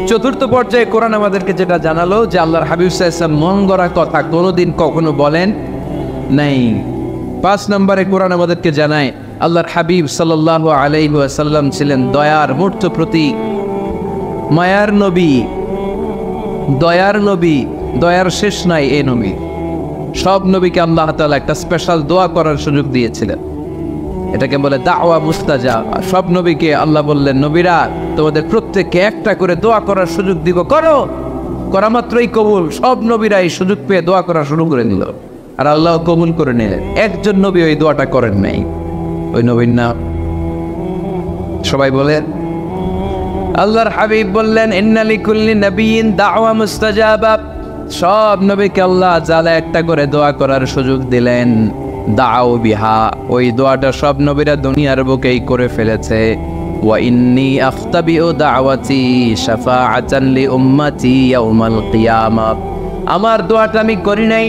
চতুর্থ পর্যায়ে কোরআন আমাদেরকে যেটা জানালো যে আল্লাহর হাবিব সাল্লাল্লাহু আলাইহি ওয়াসাল্লাম মন গড়া কথা কোনোদিন কখনো বলেন নাই। 5 নম্বরে কোরআন আমাদেরকে জানায় আল্লাহর হাবিব সাল্লাল্লাহু আলাইহি ওয়াসাল্লাম ছিলেন দয়ার মূর্ত প্রতীক, মায়ার নবী, দয়ার নবী, দয়ার শেষ নাই এই নবী। সব নবীকে আল্লাহ তাআলা একটা স্পেশাল দোয়া করার সুযোগ দিয়েছিলেন, এটাকে বলে দাওয়া মুস্তাজাব। সব নবীকে আল্লাহ বললেন, নবীরা তোমাদের প্রত্যেককে একটা করে দোয়া করার সুযোগ দিব, করো। করা মাত্রই কবুল। সব নবীরা এই সুযোগ পেয়ে দোয়া করা শুরু করে দিল, আর আল্লাহ কবুল করে নিলেন। একজন নবী ওই দোয়াটা করেন নাই। ওই নবীর নাম সবাই বলেন। আল্লাহর হাবিব বললেন, ইন্না লিকুল্লি নাবিয়্যিন দাওয়া মুস্তাজাবা। সব নবীকে আল্লাহ জালা একটা করে দোয়া করার সুযোগ দিলেন। দাও বিহা, ওই দোয়াটা সব নবীরা দুনিয়ার বুকেই করে ফেলেছে। ওয়া ইন্নী আখতাবিউ দাওয়াতি শাফাআতান লি উম্মতি ইয়াউমাল কিয়ামাহ। আমার দোয়াটা আমি করি নাই,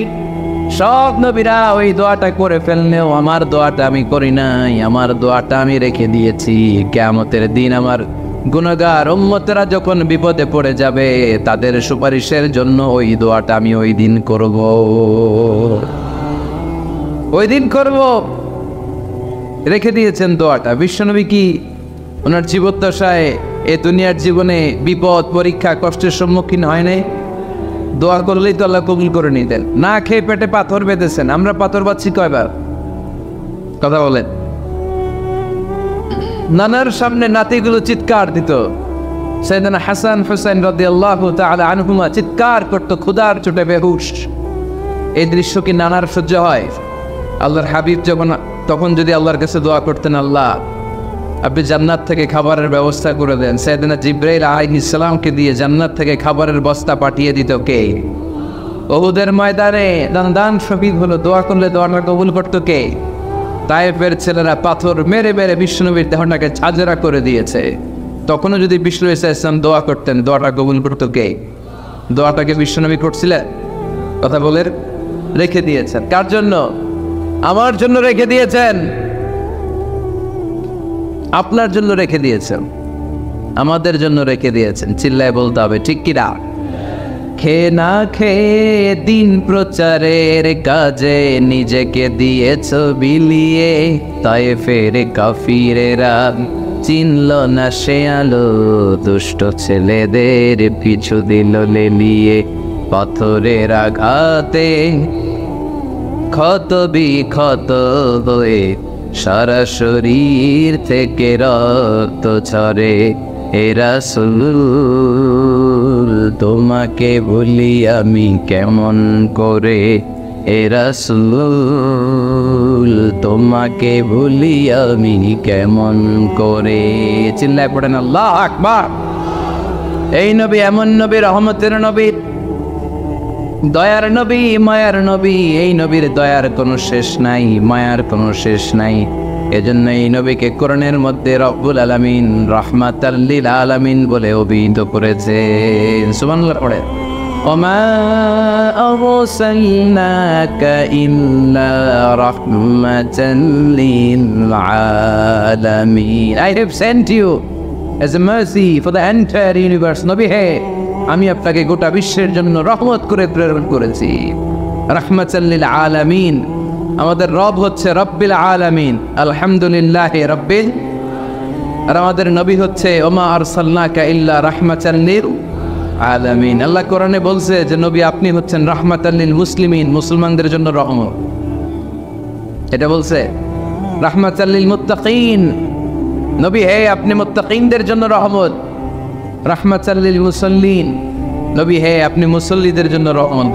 সব নবীরা ওই দোয়াটা করে ফেললেও আমার দোয়াটা আমি করি নাই। আমার দোয়াটা আমি রেখে দিয়েছি কিয়ামতের দিন আমার গুনাহগার উম্মতেরা যখন বিপদে পড়ে যাবে, তাদের সুপারিশের জন্য ওই দোয়াটা আমি ওই দিন করব, ওই দিন করব। রেখে দিয়েছেন দোয়াটা। বিশ্বনবী কি ওনার জীবদ্দশায় এ দুনিয়ার জীবনে বিপদ, পরীক্ষা, কষ্টের সম্মুখীন হয় নাই? দোয়া করলেই তো আল্লাহ কবুল করে নিতেন। না খেয়ে পেটে পাথর বেঁধেছেন, আমরা পাথর পাচ্ছি কয়বার? কথা বলেন। নানার সামনে নাতিগুলো চিৎকার দিত, সাইয়েদনা হাসান হুসাইন রাদিয়াল্লাহু তাআলা আনহুমা চিৎকার করতো ক্ষুধার চোটে বেহুশ। এই দৃশ্য কি নানার সহ্য হয়? আল্লাহর হাবিব তখন যদি আল্লাহর কাছে দোয়া করতেন, আল্লাহ আপনি জান্নাত থেকে খাবারের ব্যবস্থা করে দেন, সাইয়েদনা জিবরাইল আলাইহিস সালামকে দিয়ে জান্নাত থেকে খাবারের বস্তা পাঠিয়ে দিত কে? উহুদের ময়দানে দান শহীদ হলো, দোয়া করলে দোয়াটা কবুল করতো কে? তায়েফের ছেলেরা পাথর মেরে মেরে বিষ্ণুনবীর দেহটাকে ঝাঁঝরা করে দিয়েছে, তখনও যদি বিষ্ণু ঈসা ইসলাম দোয়া করতেন, দোয়াটা কবুল করতো কে? দোয়াটাকে বিষ্ণুনবী করছিলেন? কথা বলে রেখে দিয়েছেন। কার জন্য? আমার জন্য রেখে দিয়েছেন, আপনার জন্য রেখে দিয়েছেন, আমাদের জন্য রেখে দিয়েছেন। চিল্লায় বলতে হবে ঠিক কিনা? খেয়ে না খেয়ে দিন প্রচারের কাজে নিজেকে দিয়েছ বিলিয়ে, তায়েফের কাফিরেরা চিনল না সে আলো, দুষ্ট ছেলেদের পিছু দিল লেলিয়ে, পাথরের আঘাতে ক্ষত বিক্ষত হয়ে সারা শরীর থেকে রক্ত ঝরে। হে রাসূল তোমাকে ভুলি আমি কেমন করে, হে রাসূল তোমাকে ভুলি আমি কেমন করে। চিল্লায় পড়েন আল্লাহু আকবার। এই নবী এমন নবী, রহমতের নবী, দয়ার নবী, মায়ার নবী। এই নবীর দয়ার কোনো শেষ নাই, মায়ার কোনো শেষ নাই। এজন্য এই নবীকে কোরআনের মধ্যে রব্বুল আলামিন রাহমাতাল লিল আলামিন বলে অভিহিত করেছেন। সুবহানাল্লাহ পড়ে, ওমা আরসালনাকা ইল্লা রাহমাতাল লিল আলামিন। I have sent you as a mercy for the entire universe. নবী হে, আমি আপনাকে গোটা বিশ্বের জন্য রহমত করে প্রেরণ করেছি। রাহমাতাল লিল আলামিন। আমাদের রব হচ্ছে রব্বিল আলামিন, আলহামদুলিল্লাহ রব্বিল। আর আমাদের নবী হচ্ছে ওমা আরসালনাকা ইল্লা রাহমাতাল লিল আলামিন। আল্লাহ কোরআনে বলছে যে নবী আপনি হচ্ছেন রাহমাতাল লিল মুসলিমিন, মুসলমানদের জন্য রহমত। এটা বলছে রাহমাতাল লিল মুত্তাকিন। নবী হে, আপনি মুত্তাকিনদের জন্য রহমত। রাহমাতাল লিল মুসাল্লিন। নবী হে, আপনি মুসল্লিদের জন্য রহমত।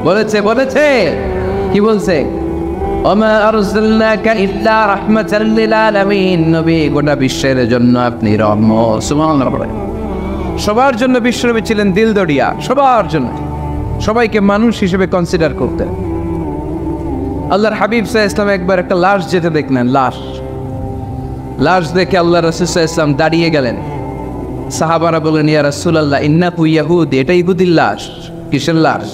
বলেছে কি বলছে? ওমা আরসালনাকা ইল্লা রাহমাতাল লিল আলামিন। নবী গোটা বিশ্বের জন্য আপনি রহমত। সুবহানাল্লাহ। সবার জন্য বিশ্বনবী ছিলেন দিলদরিয়া, সবার জন্য, সবাইকে মানুষ হিসেবে কনসিডার করতেন। আল্লাহর হাবিব সাল্লাল্লাহু আলাইহি ওয়াসাল্লাম একবার একটা লাশ যেতে দেখলেন, লাশ দেখে আল্লাহ রাসূল সাল্লাল্লাহু আলাইহি ওয়াসাল্লাম দাঁড়িয়ে গেলেন। সাহাবারা বললেন, ইয়া রাসূলুল্লাহ ইন্নাহু ইয়াহুদি, এটা ইহুদির লাশ। কিসের লাশ?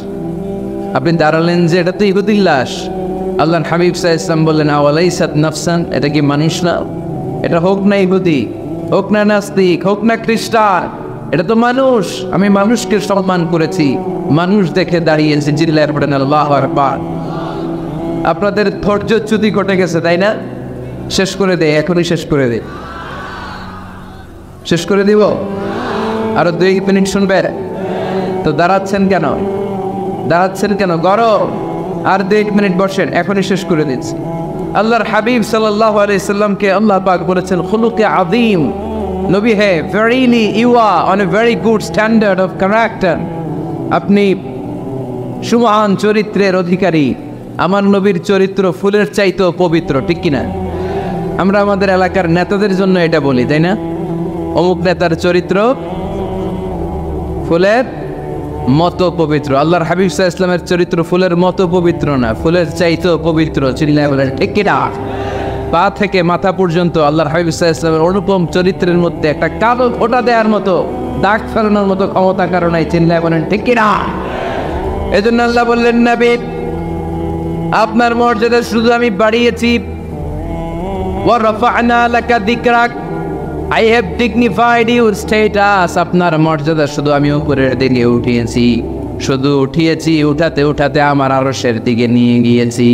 আপনি দাঁড়ালেন যে এটা তো ইহুদির লাশ। আল্লাহর হাবিব সাল্লাল্লাহু আলাইহি ওয়াসাল্লাম বললেন, আওয়ালাইসাত নাফসান, এটা কি মানুষ না? এটা হোক না ইহুদি, হোক না নাস্তিক, হোক না খ্রিস্টান, এটা তো মানুষ। আমি মানুষকে সম্মান করেছি, মানুষ দেখে দাঁড়িয়েছি। চিল্লায় পড়েন আল্লাহু আকবার। আপনাদের ধৈর্যচ্যুতি ঘটে গেছে, তাই না? শেষ করে দে, এখনই শেষ করে দে। শেষ করে দিব? আরো 2 মিনিট শুনবে তো? দাঁড়াচ্ছেন কেন? গরম। আর 2 মিনিট বসেন, এখনই শেষ করে দিচ্ছি। আল্লাহর হাবিব সাল্লাল্লাহু আলাইহি সাল্লামকে আল্লাহ পাক বলেছেন খুলুকে আযীম। নবী হে, verily you are on a very good standard of character. আপনি সুমহান চরিত্রের অধিকারী। আমার নবীর চরিত্র ফুলের চাইতেও পবিত্র, ঠিক কিনা? আমরা আমাদের এলাকার নেতাদের জন্য এটা বলি, তাই না? অমুক নেতার চরিত্র ফুলের মতো পবিত্র। আল্লাহর হাবিব সাল্লাল্লাহু আলাইহি ওয়াসাল্লামের চরিত্র ফুলের মতো পবিত্র না, ফুলের চাইতেও পবিত্র। চিল্লায় বলেন ঠিক কিনা? পা থেকে মাথা পর্যন্ত আল্লাহর হাবিব সাল্লাল্লাহু আলাইহি ওয়াসাল্লামের অনুপম চরিত্রের মধ্যে একটা কালো ফোঁটা দেওয়ার মতো, দাগ ফেলানোর মতো ক্ষমতা কারণ নাই। চিল্লায় বলেন ঠিক কিনা? এজন্য আল্লাহ বললেন, নবী আপনার মর্যাদা শুধু আমি বাড়িয়েছি, ওয়া রাফা'না লাকা যিকরাক, I have dignified your status. আপনার মর্যাদা শুধু আমি উপরের দিকে উঠিয়েছি, শুধু উঠিয়েছি, উঠাতে উঠাতে আমার আরশের দিকে নিয়ে গিয়েছি।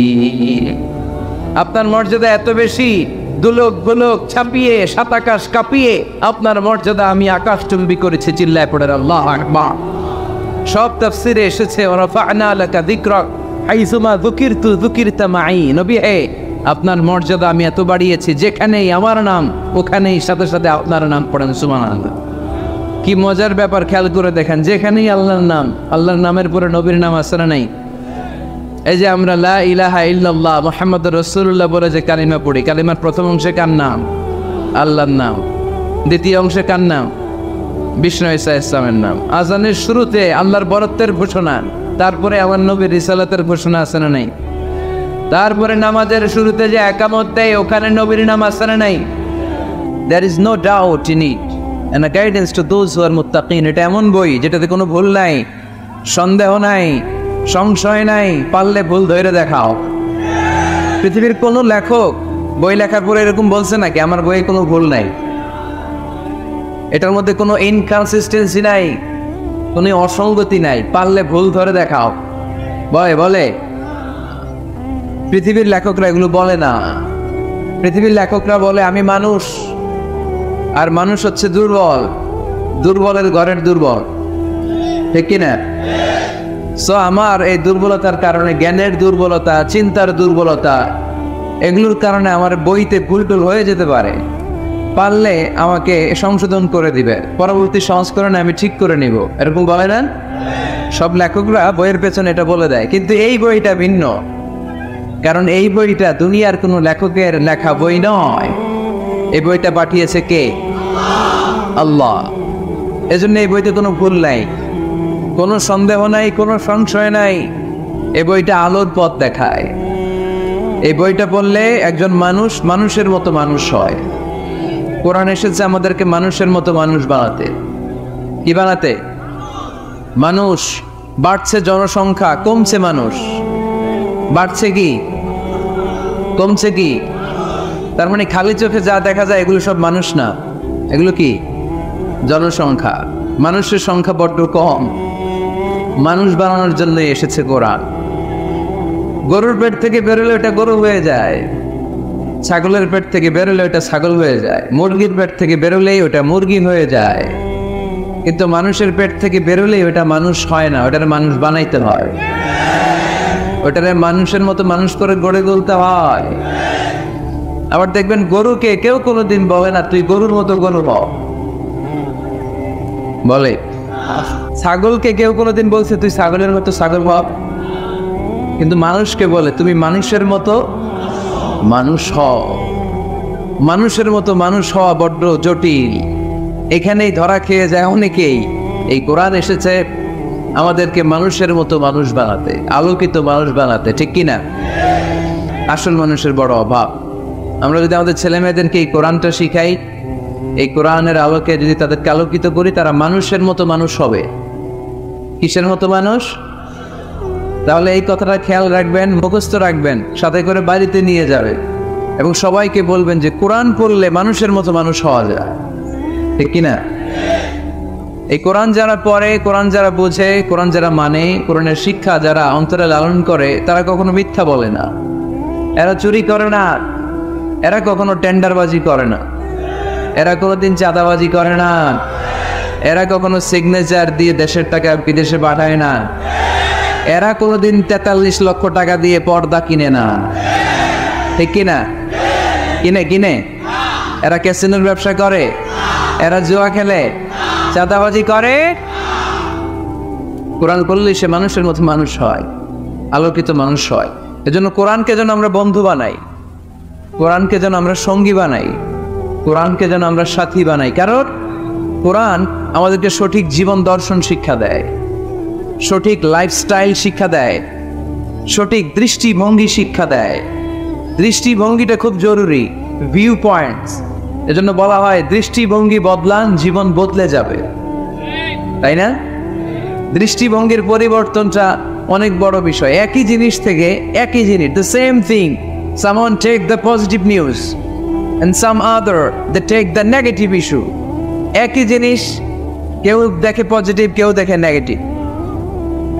আপনার মর্যাদা এত বেশি, দুলক গোলক ছাপিয়ে, সাত আকাশ কাঁপিয়ে আপনার মর্যাদা আমি আকাশচুম্বী করেছি। চিল্লায় পড়েন আল্লাহু আকবার। সব তাফসিরে এসেছে ওয়ারাফা'না লাকা যিকরাক হাইসুমা যুকিরতু যুকিরতা মাই। নবী হে, আপনার মর্যাদা আমি এত বাড়িয়েছি, যেখানেই আমার নাম ওখানেই সাথে সাথে আপনার নাম পড়েন। সুবহানাল্লাহ। কি মজার ব্যাপার, খেয়াল করে দেখেন, যেখানেই আল্লাহর নামের পরে নবীর নাম আছে না নাই? এই যে আমরা লা ইলাহা ইল্লাল্লাহ মুহাম্মাদুর রাসূলুল্লাহ বলে যে কালিমা পড়ি, কালিমার প্রথম অংশে কার নাম? আল্লাহর নাম। দ্বিতীয় অংশে কার নাম? বিষ্ণু ঈসা ইসলামের নাম। আজানের শুরুতে আল্লাহর বরত্বের ঘোষণা, তারপরে আমার নবীর রিসালাতের ঘোষণা আছে না নাই? তারপরে নামাজের শুরুতে যে একামত দেয়, ওখানে নবীর নাম আছে না নাই? There is no doubt in it and a guidance to those who are muttaqin। এটা এমন বই যেটাতে কোনো ভুল নাই, সন্দেহ নাই, সংশয় নাই, পারলে ভুল ধরে দেখাও। পৃথিবীর কোনো লেখক বই লেখার পরে এরকম বলছে নাকি আমার বইয়ে কোনো ভুল নাই, এটার মধ্যে কোনো ইনকনসিস্টেন্সি নাই, কোনো অসঙ্গতি নাই, পারলে ভুল ধরে দেখাও? বলে? পৃথিবীর লেখকরা এগুলো বলে না। পৃথিবীর লেখকরা বলে আমি মানুষ, আর মানুষ হচ্ছে দুর্বল, দুর্বলের ঘরের দুর্বল, ঠিক কিনা? সো আমার এই দুর্বলতার কারণে, জ্ঞানের দুর্বলতা, চিন্তার দুর্বলতা, এগুলোর কারণে আমার বইতে ভুল টুল হয়ে যেতে পারে, পারলে আমাকে সংশোধন করে দিবে, পরবর্তী সংস্করণে আমি ঠিক করে নিব, এরকম বলে না? সব লেখকরা বইয়ের পেছনে এটা বলে দেয়, কিন্তু এই বইটা ভিন্ন, কারণ এই বইটা দুনিয়ার কোনো লেখকের লেখা বই নয়। এই বইটা পাঠিয়েছে কে? আল্লাহ। এজন্য এই বইতে কোনো ভুল নাই, কোনো সন্দেহ নাই, কোনো সংশয় নাই। এই বইটা আলোর পথ দেখায়। এই বইটা পড়লে একজন মানুষ মানুষের মতো মানুষ হয়। কোরআন এসেছে আমাদেরকে মানুষের মতো মানুষ বানাতে। কি বানাতে? মানুষ বাড়ছে, জনসংখ্যা কমছে, মানুষ বাড়ছে কি কমছে কি? তার মানে খালি চোখে যা দেখা যায় এগুলো সব মানুষ না, এগুলো কি? জনসংখ্যা। মানুষের সংখ্যা বড্ড কম। মানুষ বানানোর জন্য এসেছে কোরআন। গরুর পেট থেকে বেরোলে ওটা গরু হয়ে যায়, ছাগলের পেট থেকে বেরোলে ওটা ছাগল হয়ে যায়, মুরগির পেট থেকে বেরোলেই ওটা মুরগি হয়ে যায়, কিন্তু মানুষের পেট থেকে বেরোলেই ওটা মানুষ হয় না, ওটার মানুষ বানাইতে হয়, ওটারে মানুষের মতো মানুষ করে গড়ে তুলতে হয়। আবার দেখবেন গরুকে কেউ কোনোদিন বলে না তুই গরুর মতো গরু হ, বলে। ছাগলকে কেউ কোনোদিন বলছে তুই ছাগলের মতো ছাগল হ, কিন্তু মানুষকে বলে তুমি মানুষের মতো মানুষ হও। মানুষের মতো মানুষ হওয়া বড্ড জটিল, এখানেই ধরা খেয়ে যায় অনেকেই। এই কোরআন এসেছে আমাদেরকে মানুষের মতো মানুষ বানাতে, আলোকিত মানুষ বানাতে, ঠিক কিনা? আসল মানুষের বড় অভাব। আমরা যদি আমাদের ছেলে মেয়েদেরকে এই কোরআনটা শিখাই, এই কোরআনের আলোকে যদি তাদেরকে আলোকিত করি, তারা মানুষের মতো মানুষ হবে। কিসের মতো মানুষ? তাহলে এই কথাটা খেয়াল রাখবেন, মুখস্থ রাখবেন, সাথে করে বাড়িতে নিয়ে যাবে এবং সবাইকে বলবেন যে কোরআন পড়লে মানুষের মতো মানুষ হওয়া যায়, ঠিক কিনা? এই কোরআন যারা পড়ে, কোরআন যারা বোঝে, কোরআন যারা মানে, কোরআনের শিক্ষা যারা অন্তরে লালন করে, তারা কখনো মিথ্যা বলে না, এরা চুরি করে না, এরা কখনো টেন্ডারবাজি করে না, এরা কোনোদিন চাঁদাবাজি করে না, এরা কখনো সিগনেচার দিয়ে দেশের টাকা বিদেশে পাঠায় না, এরা কোনোদিন 43 লক্ষ টাকা দিয়ে পর্দা কিনে না, ঠিক কিনা? কিনে এরা ক্যাসিনোর ব্যবসা করে, এরা জুয়া খেলে, চাঁদাবাজি করে। কোরআন পড়লে সে মানুষের মতো মানুষ হয়, আলোকিত মানুষ হয়। এজন্য কোরআনকে যেন আমরা বন্ধু বানাই, কোরআনকে যেন আমরা সঙ্গী বানাই, কোরআনকে যেন আমরা সাথী বানাই। কারণ কোরআন আমাদেরকে সঠিক জীবন দর্শন শিক্ষা দেয়, সঠিক লাইফস্টাইল শিক্ষা দেয়, সঠিক দৃষ্টিভঙ্গি শিক্ষা দেয়। দৃষ্টিভঙ্গিটা খুব জরুরি, ভিউ পয়েন্টস। এজন্য বলা হয় দৃষ্টিভঙ্গি বদলান, জীবন বদলে যাবে, তাই না? দৃষ্টিভঙ্গির পরিবর্তনটা অনেক বড় বিষয়। একই জিনিস থেকে, একই জিনিস, the same thing, someone take the positive news and some other they take the negative issue. একই জিনিস কেউ দেখে পজিটিভ, কেউ দেখে নেগেটিভ।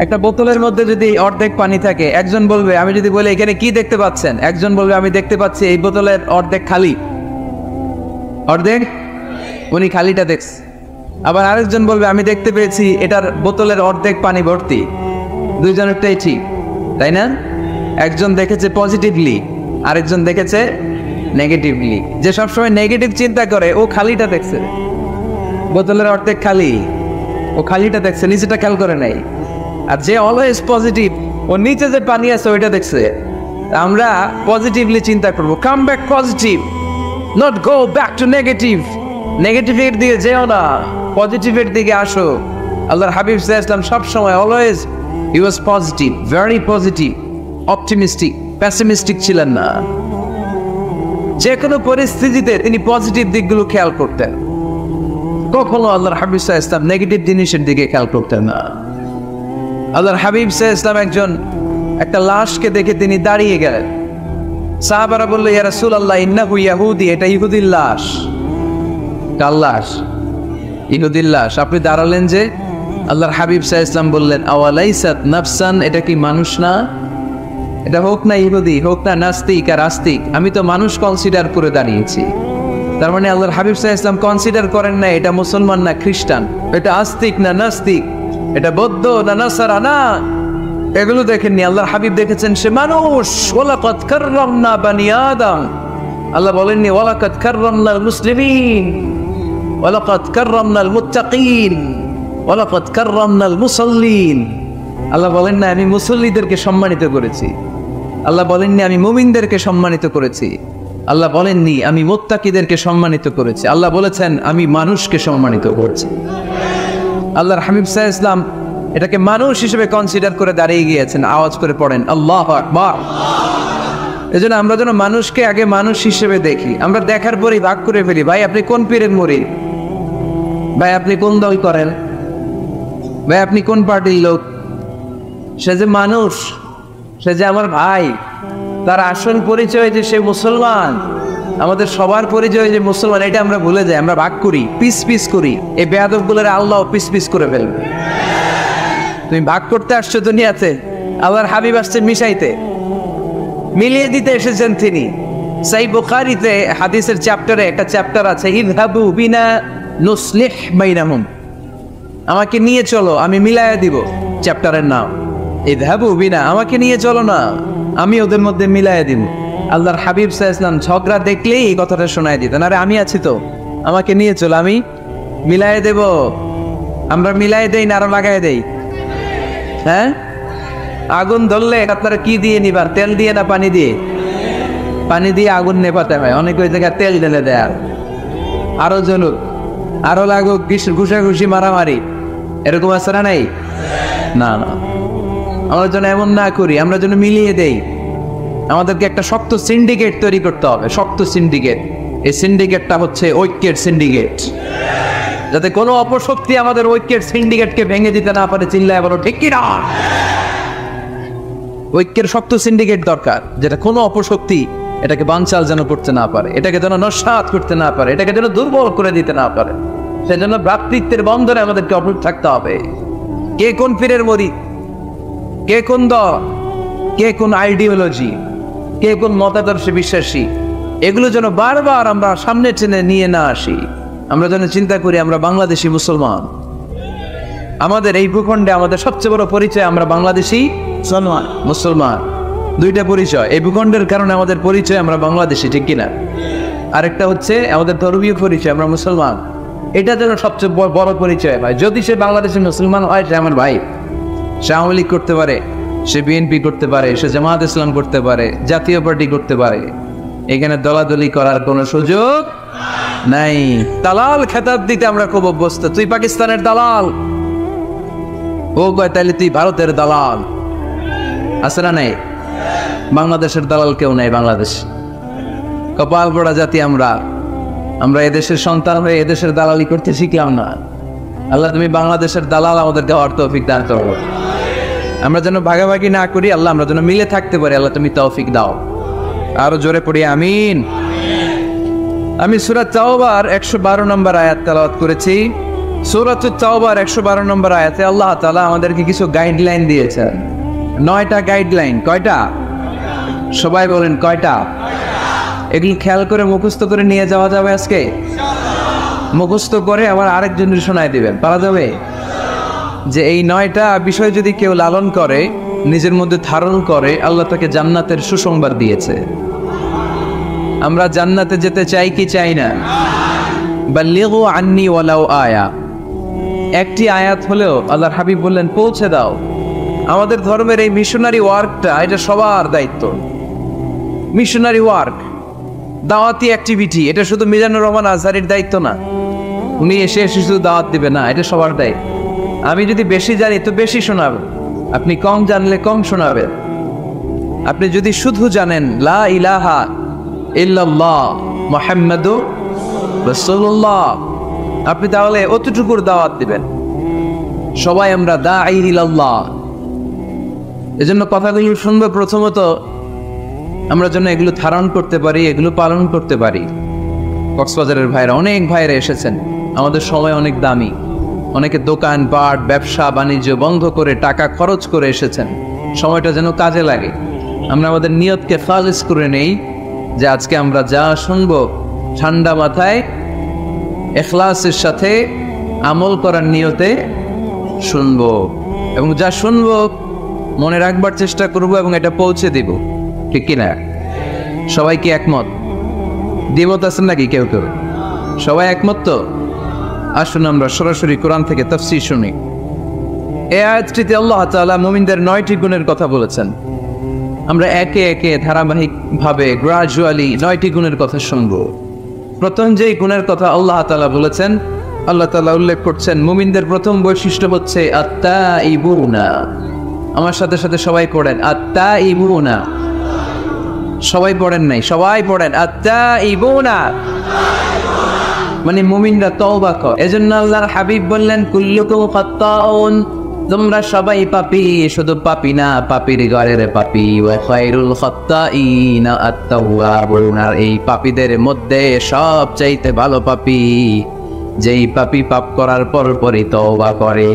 একটা বোতলের মধ্যে যদি অর্ধেক পানি থাকে, একজন বলবে, আমি যদি বলি এখানে কি দেখতে পাচ্ছেন, একজন বলবে আমি দেখতে পাচ্ছি এই বোতলের অর্ধেক খালি, অর্ধেক উনি খালিটা দেখছে। আবার আরেকজন বলবে আমি দেখতে পেয়েছি এটার বোতলের অর্ধেক পানি ভর্তি। দুইজনেরটাই ঠিক, তাই না? একজন দেখেছে পজিটিভলি, আরেকজন দেখেছে নেগেটিভলি। যে সবসময় নেগেটিভ চিন্তা করে ও খালিটা দেখছে, বোতলের অর্ধেক খালি, ও খালিটা দেখছে, নিচেটা খেয়াল করে নাই। আর যে অলওয়েজ পজিটিভ, ও নিচে যে পানি আছে ওইটা দেখছে। আমরা পজিটিভলি চিন্তা করবো, come back positive, not go back to negative. নেগেটিভের দিকে যেও না, পজিটিভের দিকে আসো। আল্লাহর হাবিব সাল্লাল্লাহু আলাইহি ওয়াসাল্লাম সবসময় অলওয়েজ হি ওয়াজ positive, very positive, optimistic, pessimistic ছিলেন না। যে কোনো পরিস্থিতিতে তিনি পজিটিভ দিকগুলো খেয়াল করতেন। কখনো আল্লাহর হাবিব সাল্লাল্লাহু আলাইহি ওয়াসাল্লাম নেগেটিভ জিনিসের দিকে খেয়াল করতেন না। আল্লাহর হাবিব সাল্লাল্লাহু আলাইহি ওয়াসাল্লাম একটা লাশকে দেখে তিনি দাঁড়িয়ে গেলেন। সাহাবারা বলল, ইয়া রাসূলুল্লাহ, ইন্নাহু ইয়াহুদি, এটা ইহুদির লাশ। কার লাশ? ইহুদির লাশ। আপনি দাঁড়ালেন যে? আল্লাহর হাবিব সাল্লাল্লাহু আলাইহি ওয়াসাল্লাম বললেন, আওয়ালাইসাত নাফসান, এটা কি মানুষ না? এটা হোক না ইহুদি, হোক না নাস্তিক আর আস্তিক, আমি তো মানুষ কনসিডার করে দাঁড়িয়েছি। তার মানে আল্লাহর হাবিব সাল্লাল্লাহু আলাইহি ওয়াসাল্লাম কনসিডার করেন না এটা মুসলমান না খ্রিস্টান, এটা আস্তিক না নাস্তিক, এটা বৌদ্ধ না নাসারা, না, এগুলো দেখেননি। আল্লাহর হাবিব দেখেছেন সে মানুষ। ওয়ালাকাদ কাররামনা বানি আদম, আল্লাহ বলেননি ওয়ালাকাদ কাররামনাল মুসলিমিন, ওয়ালাকাদ কাররামনাল মুত্তাকিন, ওয়ালাকাদ কাররামনাল মুসাল্লিন। আল্লাহ বলেন না আমি মুসল্লিদেরকে সম্মানিত করেছি। আল্লাহ বলেননি আমি মুমিনদেরকে সম্মানিত করেছি। আল্লাহ বলেননি আমি মুত্তাকিদেরকে সম্মানিত করেছি। আল্লাহ বলেছেন আমি মানুষকে সম্মানিত করেছি। আল্লাহর হাবিব সাল্লাল্লাহু আলাইহি ওয়াসাল্লাম এটাকে মানুষ হিসেবে কনসিডার করে দাঁড়িয়ে গিয়েছেন। আওয়াজ করে পড়েন আল্লাহু আকবার। এজন্য আমরা যেন মানুষকে আগে মানুষ হিসেবে দেখি। আমরা দেখার পরেই ভাগ করে ফেলি, ভাই আপনি কোন পীরের মুরিদ, ভাই আপনি কোন দল করেন, ভাই আপনি কোন পার্টির লোক। সে যে মানুষ, সে যে আমার ভাই, তার আসল পরিচয় যে সে মুসলমান। আমাদের সবার পরিচয় যে মুসলমান, এটা আমরা ভুলে যাই। আমরা ভাগ করি, পিস পিস করি। এই বেয়াদবগুলোর আল্লাহ পিস পিস করে ফেলবে। তুমি ভাগ করতে আসছো দুনিয়াতে, আল্লাহর হাবিব আসছেন মিশাইতে, মিলিয়ে দিতে এসেছেন তিনি। সহিহ বুখারীতে হাদিসের চ্যাপ্টারে একটা চ্যাপ্টার আছে, ইযহাবু বিনা নুসলিহ বাইনাহুম, আমাকে নিয়ে চলো আমি মিলাইয়া দিব। চ্যাপ্টারের নাম ইযহাবু বিনা, আমাকে নিয়ে চলো না আমি ওদের মধ্যে মিলাইয়া দিব। আল্লাহর হাবিব সাল্লাল্লাহু আলাইহি ওয়াসাল্লাম ঝগড়া দেখলেই এই কথাটা শোনায় দিতেন, আরে আমি আছি তো, আমাকে নিয়ে চলো আমি মিলাইয়া দেব। আমরা মিলাইয়া দেই না আরো লাগাই দেই? হ্যাঁ, আগুন ধরলে আপনারা কি দিয়ে নিবার, তেল দিয়ে না পানি দিয়ে? পানি দিয়ে আগুন নেভাতে হয়। অনেক ওই জায়গায় তেল ঢেলে দেয়, আরো জ্বলুক, আরো লাগুক, ঘুষাঘুষি মারামারি, এরকম আছে না নাই? না না, আমরা যেন এমন না করি, আমরা যেন মিলিয়ে দেই। আমাদেরকে একটা শক্ত সিন্ডিকেট তৈরি করতে হবে, শক্ত সিন্ডিকেট। এই সিন্ডিকেটটা হচ্ছে ঐক্যের সিন্ডিকেট, যাতে কোনো অপশক্তি আমাদের ঐক্যের সিন্ডিকেটকে ভেঙে দিতে না পারে। চিল্লায় বলো ঠিক কি না? ঐক্যের শক্ত সিন্ডিকেট দরকার, যেটা কোনো অপশক্তি এটাকে বানচাল যেন করতে না পারে, এটাকে যেন নস্যাৎ করতে না পারে, এটাকে যেন দুর্বল করে দিতে না পারে। সেজন্য ভ্রাতৃত্বের বন্ধনে আমাদেরকে অটুট থাকতে হবে। কে কোন পীরের মুরিদ, কে কোন দল, কে কোন আইডিওলজি, কে কোন মতাদর্শে বিশ্বাসী, এগুলো যেন বারবার আমরা সামনে টেনে নিয়ে না আসি। আমরা যেন চিন্তা করি আমরা বাংলাদেশি মুসলমান। আমাদের এই ভূখণ্ডে আমাদের সবচেয়ে বড় পরিচয় আমরা বাংলাদেশি মুসলমান। দুইটা পরিচয় এই ভূখণ্ডের কারণে আমাদের পরিচয় আমরা বাংলাদেশি, ঠিক কিনা? আরেকটা হচ্ছে আমাদের ধর্মীয় পরিচয়, আমরা মুসলমান। এটা যেন সবচেয়ে বড় পরিচয় ভাই। যদি সে বাংলাদেশি মুসলমান হয়, সে আমার ভাই। সে আওয়ামী লীগ করতে পারে, সে বিএনপি করতে পারে, সে জামায়াত ইসলাম করতে পারে, জাতীয় পার্টি করতে পারে। এখানে দলাদলি করার কোনো সুযোগ নাই। দালাল খেতাব দিতে আমরা খুব অভ্যস্ত। তুই পাকিস্তানের দালাল, ও কয় তাইলে তুই ভারতের দালাল। আছে না নাই? বাংলাদেশের দালাল কেউ নাই। বাংলাদেশ কপাল পোড়া জাতি আমরা। আমরা এদেশের সন্তান হয়ে এদেশের দালালি করতে শিখলাম না। আল্লাহ তুমি বাংলাদেশের দালাল আমাদেরকে হওয়ার তৌফিক দান করো। আমরা যেন ভাগাভাগি না করি, আল্লাহ আমরা যেন মিলে থাকতে পারি, আল্লাহ তুমি তৌফিক দাও। আরো জোরে পড়ি আমিন। আমি সূরা তাওবার 112 নম্বর আয়াত তেলাওয়াত করেছি। সূরা তাওবার 112 নম্বর আয়াতে আল্লাহ তাআলা আমাদেরকে কিছু গাইডলাইন দিয়েছেন। 9টা গাইডলাইন। কয়টা? সবাই বলেন কয়টা? এগুলি খেয়াল করে মুখস্থ করে নিয়ে যাওয়া যাবে আজকে? মুখস্থ করে আবার আরেকজনের শোনায় দিবেন, পারা যাবে? যে এই 9টা বিষয় যদি কেউ লালন করে, নিজের মধ্যে ধারণ করে, আল্লাহ তাকে জান্নাতের সুসংবাদ দিয়েছে। আমরা জান্নাতে যেতে চাই কি চাই না? বাল্লিগু আন্নি ওয়ালাউ আয়া, একটি আয়াত হলেও আল্লাহর হাবিব বললেন পৌঁছে দাও। আমাদের ধর্মের এই মিশনারি ওয়ার্কটা, এটা সবার দায়িত্ব। মিশনারি ওয়ার্ক, দাওয়াতি অ্যাক্টিভিটি, এটা শুধু মিজানুর রহমান আজহারির দায়িত্ব না। উনি এসে শুধু দাওয়াত দিবে না, এটা সবার দায়িত্ব। আমি যদি বেশি জানি তো বেশি শোনাবেন, আপনি কম জানলে কম শোনাবেন। আপনি যদি শুধু জানেন লা ইলাহা ইল্লাল্লাহ মুহাম্মাদুর রাসূলুল্লাহ, আপনি তাহলে অতটুকুর দাওয়াত দিবেন। সবাই আমরা দাঈ ইলাল্লাহ। এজন্য কথাগুলো শুনবো, প্রথমত আমরা যেন এগুলো ধারণ করতে পারি, এগুলো পালন করতে পারি। কক্সবাজারের ভাইরা, অনেক ভাইরা এসেছেন, আমাদের সময় অনেক দামি। অনেকে দোকান পাট ব্যবসা বাণিজ্য বন্ধ করে টাকা খরচ করে এসেছেন, সময়টা যেন কাজে লাগে। আমরা আমাদের নিয়তকে খালিস করে নেই, যে আজকে আমরা যা শুনবো ঠান্ডা মাথায় ইখলাসের সাথে আমল করার নিয়তে শুনবো, এবং যা শুনবো মনে রাখবার চেষ্টা করব এবং এটা পৌঁছে দিব। ঠিক কিনা? সবাই কি একমত? দ্বিমত আছেন নাকি কেউ কেউ? সবাই একমত তো? আসুন আমরা সরাসরি কোরআন থেকে তাফসীর শুনি। এই আয়াতটিতে আল্লাহ তাআলা মুমিনদের 9টি গুণের কথা বলেছেন। আমরা একে একে ধারাবাহিকভাবে গ্রাজুয়ালি 9টি গুণের কথা শুনব। প্রথম যেই গুণের কথা আল্লাহ তাআলা বলেছেন, আল্লাহ তাআলা উল্লেখ করছেন মুমিনদের প্রথম বৈশিষ্ট্য হচ্ছে আত্তাইবুনা। আমার সাথে সাথে সবাই পড়েন আত্তাইবুনা। সবাই পড়েন নাই, সবাই পড়েন আত্তাইবুনা, মানে মুমিনরা তওবা করে। এজন্য আল্লাহর হাবিব বললেন কুল্লুকুম খাত্তাউন, তোমরা সবাই পাপী, শুধু পাপী না, পাপীর ঘরের পাপী। ওয়া খায়রুল খাত্তাইনা আত-তাওয়াবুন, আর এই পাপীদের মধ্যে সবচাইতে ভালো পাপী যেই পাপী পাপ করার পরপরই তওবা করে।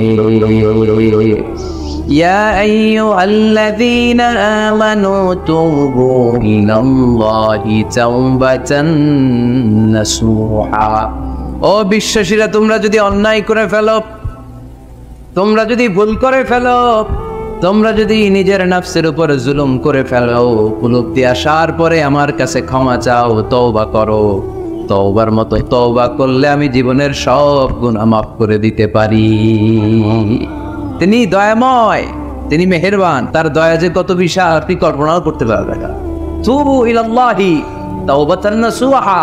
ইয়া আইয়ুহাল্লাযীনা আমানু তুবু ইলাল্লাহি তাওবাতান নাসুহা। ও বিশ্বাসীরা, তোমরা যদি অন্যায় করে ফেলো, তোমরা যদি ভুল করে ফেলো, তোমরা যদি নিজের নফসের উপর জুলুম করে ফেলো, উপলব্ধি আসার পরে আমার কাছে ক্ষমা চাও, তওবা করো। তওবার মতো তওবা করলে আমি জীবনের সব গুনাহ মাফ করে দিতে পারি। তিনি দয়াময়, তিনি মেহেরবান, তার দয়া যে কত বিশাল আপনি কল্পনাও করতে পারবেন না। তুবু ইলাল্লাহি তাওবাতান নাসুহা,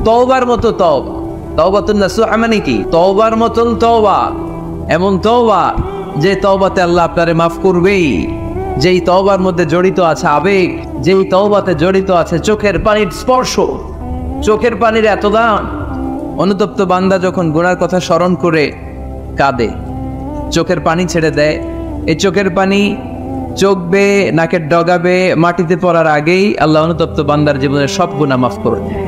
তওবার মতো তওবা। তাওবাতুন নাসুহা মানে কি? তওবার মতন তওবা, এমন তওবা যে তওবাতে আল্লাহ আপনারে মাফ করবেই, যেই তওবার মধ্যে জড়িত আছে আবেগ, যেই তওবাতে জড়িত আছে চোখের পানির স্পর্শ, চোখের পানির এত দাম। অনুতপ্ত বান্দা যখন গুনার কথা স্মরণ করে কাঁদে, চোখের পানি ছেড়ে দেয়, এই চোখের পানি চোখ বেয়ে নাকের ডগাবে মাটিতে পড়ার আগেই আল্লাহ অনুতপ্ত বান্দার জীবনের সব গুনাহ মাফ করে দেয়।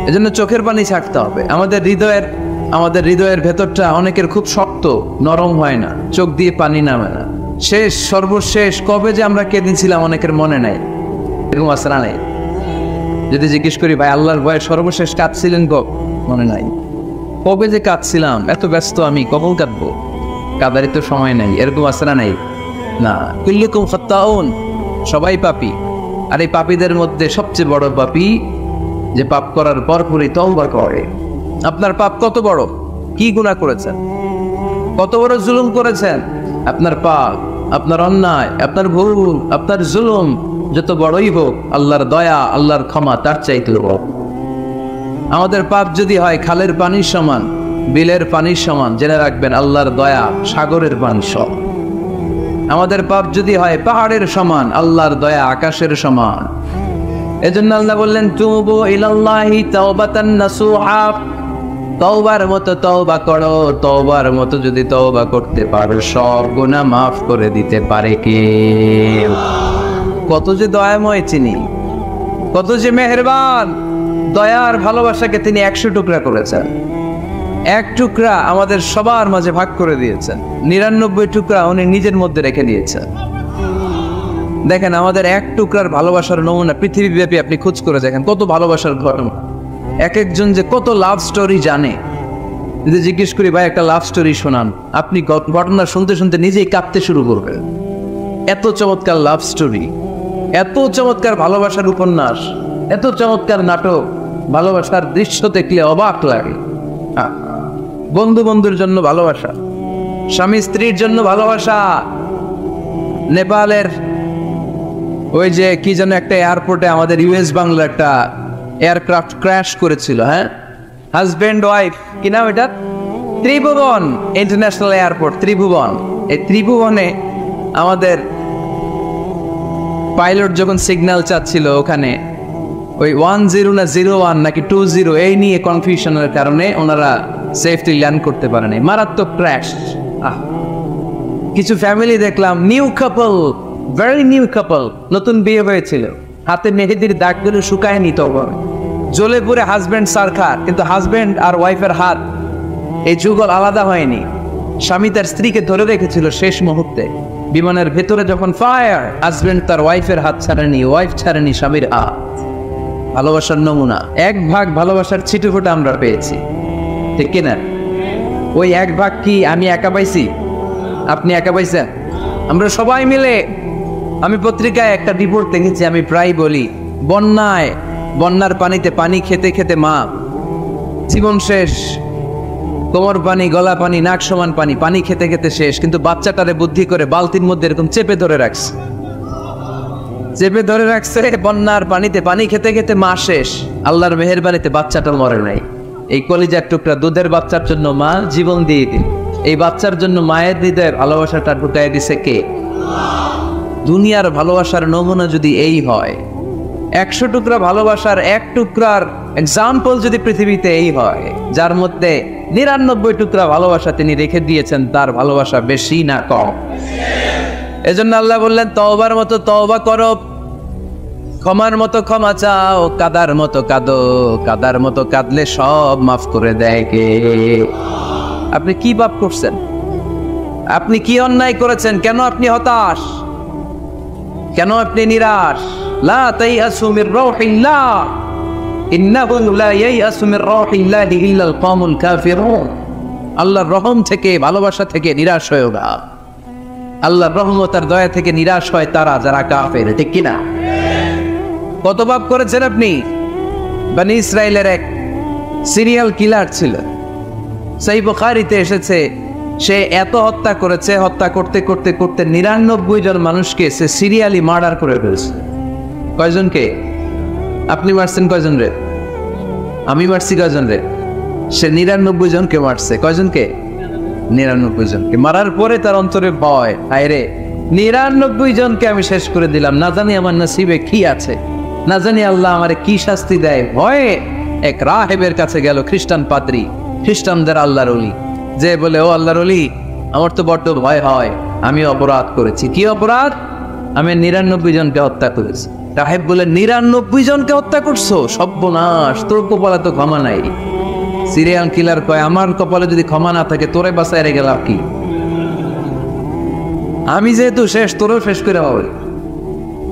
এজন্য চোখের পানি ছাড়তে হবে। আমাদের হৃদয়ের ভেতরটা অনেকের খুব শক্ত, নরম হয় না, চোখ দিয়ে পানি নামে না। সর্বশেষ কবে যে আমরা কেঁদেছিলাম অনেকের মনে নাই, এরকম আছে না? নাই? যদি জিজ্ঞেস করি ভাই আল্লাহর ভয়ে সর্বশেষ কাঁদছিলেন মনে নাই? কবে যে কাঁদছিলাম, এত ব্যস্ত আমি, কখন কাঁদবো, কাঁদারই তো সময় নাই, এরকম আছে না? নাই না। কুল্লুকুম খাত্তাউন, সবাই পাপী, আর এই পাপীদের মধ্যে সবচেয়ে বড় পাপী যে পাপ করার পরপরই তওবা করে। আপনার পাপ কত বড়? কি গুনাহ করেছেন? কত বড় জুলুম করেছেন? আপনার পাপ, আপনার অন্যায়, আপনার ভুল, আপনার জুলুম যত বড়ই হোক, আল্লাহর দয়া, আল্লাহর ক্ষমা তার চাইতে বড়। আমাদের পাপ যদি হয় খালের পানির সমান, বিলের পানির সমান, জেনে রাখবেন আল্লাহর দয়া সাগরের পানি সমান। আমাদের পাপ যদি হয় পাহাড়ের সমান, আল্লাহর দয়া আকাশের সমান। এজন্য আল্লাহ বললেন তুবু ইলাল্লাহি তাওবাতান নাসুহা, তওবার মতো তওবা করো। তওবার মতো যদি তওবা করতে পারো, সব গুনাহ মাফ করে দিতে পারে কে? কত যে দয়াময় তিনি, কত যে মেহেরবান। দয়ার ভালোবাসাকে তিনি 100 টুকরা করেছেন। 1 টুকরা আমাদের সবার মাঝে ভাগ করে দিয়েছেন, 99 টুকরা উনি নিজের মধ্যে রেখে দিয়েছেন। দেখেন আমাদের 1 টুকরার ভালোবাসার নমুনা পৃথিবীব্যাপী আপনি খোঁজ করে দেখেন, কত ভালোবাসার ঘটনা। এক একজন যে কত লাভ স্টোরি জানে। যদি জিজ্ঞেস করি ভাই একটা লাভ স্টোরি শোনান, আপনি ঘটনা শুনতে শুনতে নিজেই কাঁপতে শুরু করবেন। এত চমৎকার লাভ স্টোরি, এত চমৎকার ভালোবাসার উপন্যাস, এত চমৎকার নাটক, ভালোবাসার দৃশ্য দেখলে অবাক লাগে। বন্ধু বন্ধুর জন্য ভালোবাসা, স্বামী স্ত্রীর জন্য ভালোবাসা। নেপালের ওই যে কি যেন একটা এয়ারপোর্টে আমাদের ইউএস বাংলার একটা এয়ারক্রাফট ক্র্যাশ করেছিল, হ্যাঁ, হাজব্যান্ড ওয়াইফ, কি নাম এটা, ত্রিভুবন ইন্টারন্যাশনাল এয়ারপোর্ট, ত্রিভুবন। এই ত্রিভুবনে আমাদের পাইলট যখন সিগন্যাল চাচ্ছিল ওখানে ওই 10 না 01 নাকি 20 এই নিয়ে কনফিউশনের কারণে ওনারা সেফলি ল্যান্ড করতে পারেনি, মারাত্মক ক্র্যাশ। কিছু ফ্যামিলি দেখলাম, নিউ কাপল, ভেরি নিউ কাপল, নতুন বিয়ে হয়েছিল, হাতে মেহেদির দাগগুলো শুকায়নি, তখন জ্বলে পুরে হাজব্যান্ড সারখার, কিন্তু হাজব্যান্ড আর ওয়াইফের হাত এই যুগল আলাদা হয়নি। স্বামী তার স্ত্রীকে ধরে রেখেছিল শেষ মুহূর্তে। বিমানের ভেতরে যখন ফায়ার, হাজব্যান্ড তার ওয়াইফের হাত ছাড়েনি, ওয়াইফ ছাড়েনি স্বামীর হাত। ভালোবাসার নমুনা, এক ভাগ ভালোবাসার ছিটুফোঁটা আমরা পেয়েছি, ঠিক কিনা? ওই এক ভাগ কি আমি একা পাইছি, আপনি একা পাইছেন? আমরা সবাই মিলে। আমি পত্রিকায় একটা রিপোর্ট দেখেছি, আমি প্রায় বলি, বন্যার পানিতে পানি খেতে খেতে মা জীবন শেষ, কোমর পানি, গলা পানি, নাক সমান পানি, পানি খেতে খেতে শেষ, কিন্তু বাচ্চাটারে বুদ্ধি করে বালতির মধ্যে এরকম চেপে ধরে রাখছে, বন্যার পানিতে পানি খেতে খেতে মা শেষ। আল্লাহর মেহেরবানিতে বাচ্চাটা মরে নাই। এই কলিজার টুকরা দুধের বাচ্চার জন্য মা জীবন দিয়ে দিন। এই বাচ্চার জন্য মায়ের হৃদয়ের ভালোবাসাটা ঢুকাই দিছে কে? দুনিয়ার ভালোবাসার নমুনা যদি এই হয়, 100 টুকরা ভালোবাসার এক টুকরার এক্সাম্পল যদি পৃথিবীতে এই হয়, যার মধ্যে 99 টুকরা ভালোবাসা তিনি রেখে দিয়েছেন, তার ভালোবাসা বেশি না কম? এজন্য আল্লাহ বললেন, তওবার মতো তওবা করো, ক্ষমার মতো ক্ষমা চাও, কাদার মতো কাঁদো, কাদার মতো কাঁদলে সব মাফ করে দেয় কে? আপনি কি পাপ করছেন? আপনি কি অন্যায় করেছেন? কেন আপনি হতাশ? কেন আপনি নিরাশ? লা তাইয়াসু মির রাউহিল্লাহ, ইন্নাহু লা ইয়াইয়াসু মির রাউহিল্লাহি ইল্লাল কওমুল কাফিরুন। আল্লাহর রহম থেকে, ভালোবাসা থেকে নিরাশ হয়ো না। আল্লাহর রহমত আর দয়া থেকে নিরাশ হয় তারা যারা কাফের, ঠিক কিনা? কত পাপ করেছেন আপনি? বনি ইসরাইলের এক সিরিয়াল কিলার ছিল, সহিহ বুখারীতে এসেছে, সে এত হত্যা করেছে, হত্যা করতে করতে করতে 99 জন মানুষকে সে সিরিয়ালি মার্ডার করে ফেলছে। কয়জনকে? আপনি মারছেন কয়জন রে? আমি মারছি কয়জন রে? সে 99 জনকে মারছে। কয়জনকে? 99 জনকে। মারার পরে তার অন্তরে ভয়, হায় রে, 99 জনকে আমি শেষ করে দিলাম, না জানি আমার নসিবে কি আছে, না জানি আল্লাহ আমারে কি শাস্তি দেয়। ভয়ে এক রাহেবের কাছে গেল, খ্রিস্টান পাদ্রী, খ্রিস্টানদের আল্লাহর ওলি, যে বলে, ও আল্লাহর ওলি, আমার তো বড্ড ভয় হয়, আমি অপরাধ করেছি। কি অপরাধ? আমি 99 জনকে হত্যা করেছি। রাহেব বলে, 99 জনকে হত্যা করছো? সর্বনাশ, তোর কপালে তো ক্ষমা নাই। সিরিয়াল কিলার কয়, আমার কপালে যদি ক্ষমা না থাকে তোরে বাঁচায় রে গেলাম কি? আমি যেহেতু শেষ, তোরেও শেষ করে হবে।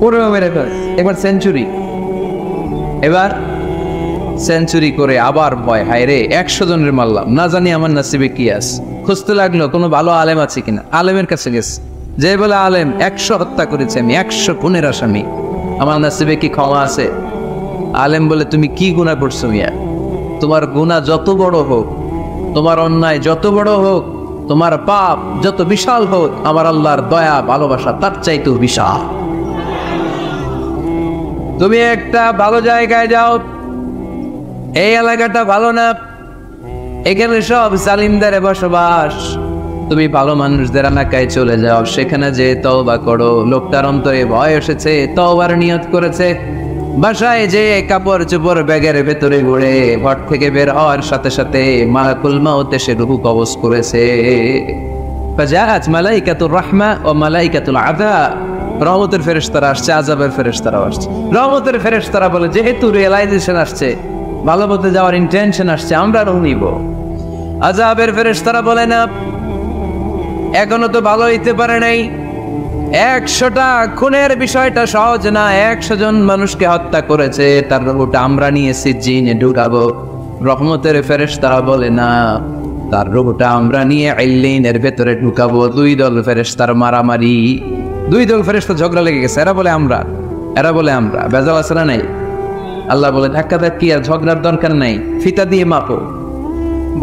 ওরেও মেরে ফেল। এবার সেঞ্চুরি, এবার সেঞ্চুরি করে আবার ভয়, হায় রে, 100 জনের মারলাম, না জানি আমার নসিবে কি আছে। খুঁজতে লাগলো কোনো ভালো আলেম আছে কিনা। আলেমের কাছে গেছে, যে বলে, আলেম, 100 হত্যা করেছে আমি, 100 খুনের আসামি, আমার নসিবে কি ক্ষমা আছে? আলেম বলে, তুমি কি গুনাহ করছো মিয়া? তোমার গুনাহ যত বড় হোক, তোমার অন্যায় যত বড় হোক, তোমার পাপ যত বিশাল হোক, আমার আল্লাহর দয়া ভালোবাসা তার চাইতেও বিশাল। তুমি একটা ভালো জায়গায় যাও, এই এলাকাটা ভালো না, এখানে সব জালিমদের বসবাস, তুমি ভালো মানুষদের এলাকায় চলে যাও, সেখানে যে তওবা করো। লোকটার অন্তরে ভয় এসেছে, তওবার নিয়ত করেছে। বাসায় যে কাপড় চোপড় ব্যাগের ভেতরে ঘুরে ঘর থেকে বের হওয়ার সাথে সাথে মালাকুল মাউত এসে রূহ কবজ করেছে। ফাজাআত মালাইকাতুর রাহমা ও মালাইকাতুল আযাব, রহমতের ফেরেশতারা আসছে, আযাবের ফেরেশতারাও আসছে। রহমতের ফেরেশতারা বলে, যেহেতু রিয়েলাইজেশন আসছে, ভালো পথে যাওয়ার ইন্টেনশন আসছে, আমরা রূহ নিব। আযাবের ফেরেশতারা বলে, না, এখনো তো ভালো হইতে পারে নাই, 100টা খুনের বিষয়টা সহজ না। 100 জন মানুষকে হত্যা করেছে, তার রূহটা আমরা নিয়ে সিজ্জিনে ঢুকাবো। রহমতের ফেরেশতারা বলে না, তার রূহটা আমরা নিয়ে ইল্লিনের ভেতরে ঢুকাবো। 2 দল ফেরেশতার মারামারি, 2 দল ফেরেশতা ঝগড়া লেগে গেছে। এরা বলে আমরা, এরা বলে আমরা। বেজাল আছে না নাই? আল্লাহ বলে ধাক্কা ধাক্কি আর ঝগড়ার দরকার নাই, ফিতা দিয়ে মাপো।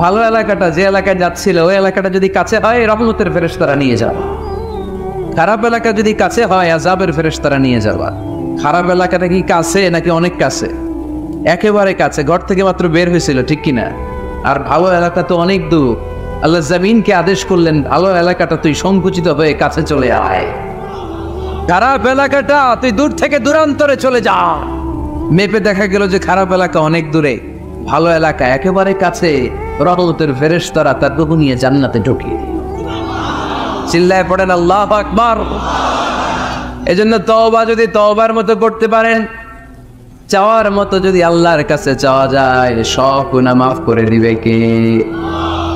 ভালো এলাকাটা যে এলাকায় যাচ্ছিল ওই এলাকাটা যদি কাছে হয় রহমতের ফেরেশতারা নিয়ে যাবে। খারাপ এলাকা যদি কাছে হয় আযাবের ফেরেশতারা নিয়ে যাবা। খারাপ এলাকাটা কি কাছে নাকি অনেক কাছে? একেবারে কাছে, ঘর থেকে মাত্র বের হয়েছিল, ঠিক কিনা? আর ভালো এলাকা তো অনেক দূর। আল্লাহ জমিনকে আদেশ করলেন, ভালো এলাকাটা তুই সংকুচিত হয়ে কাছে চলে আয়, খারাপ এলাকাটা তুই দূর থেকে দূরান্তরে চলে যা। মেপে দেখা গেল যে খারাপ এলাকা অনেক দূরে, ভালো এলাকা একেবারে কাছে। রহমতের ফেরেশতারা তার রূহ নিয়ে জান্নাতে ঢুকিয়ে দিল। চিল্লায় পড়েন আল্লাহু আকবার। এজন্য তওবা যদি তওবার মতো করতে পারেন, চাওয়ার মতো যদি আল্লাহর কাছে চাওয়া যায়, সব গুনাহ মাফ করে দিবে কে?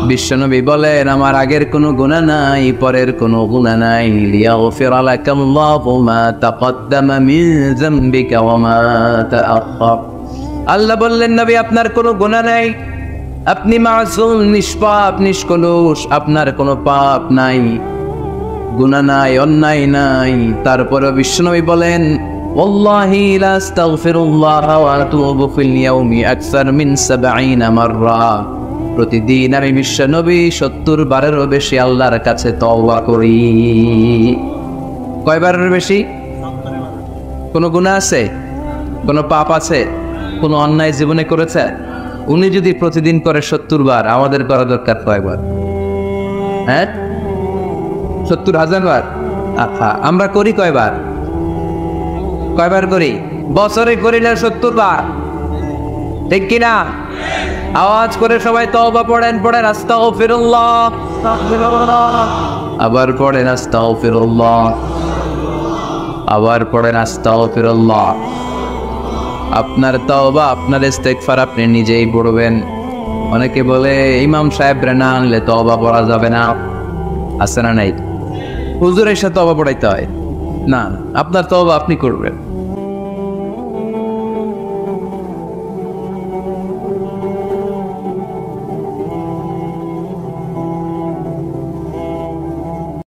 বিশ্বনবী বলেন, আমার আগের কোনো গুনাহ নাই, পরের কোনো গুনাহ নাই। লিয়াগফিরা লাকাল্লাহু মা তাকদ্দামা মিন যামবিকা ওয়া মা তাআখার। আল্লাহ বললেন, নবী আপনার কোনো গুনাহ নাই, আপনি মাসুম, নিষ্পাপ, নিষ্কলুষ, আপনার কোনো পাপ নাই, গুনাহ নাই, অন্যায় নাই। তারপরে বিশ্বনবী বলেন, ওয়াল্লাহি লা আস্তাগফিরুল্লাহ ওয়া আতুবু ফিল ইয়াউমি আকসার মিন 70 মাররা। প্রতিদিন আমি বিশ্বনবী 70 বারেরও বেশি আল্লাহর কাছে তওবা করি। কয়বারের বেশি? কোনো গুনাহ আছে? কোনো পাপ আছে? কোনো অন্যায় জীবনে করেছে? উনি যদি প্রতিদিন করে 70 বার, আমাদের করা দরকার কয়বার? হ্যাঁ, 70,000 বার। আচ্ছা, আমরা করি কয়বার? কয়বার করি? বছরে করিলে 70 বার, ঠিক কিনা? আওয়াজ করে সবাই তওবা পড়েন, পড়েন আস্তাগফিরুল্লাহ, আস্তাগফিরুল্লাহ, আবার পড়েন আস্তাগফিরুল্লাহ, আবার পড়েন আস্তাগফিরুল্লাহ। আপনার তওবা, আপনার ইস্তেগফার আপনি নিজেই পড়বেন। অনেকে বলে ইমাম সাহেব না আনলে তওবা পড়া যাবে না, আছে না নাই? হুজুর এসে তওবা পড়াইতে হয় না, আপনার তওবা আপনি করবেন।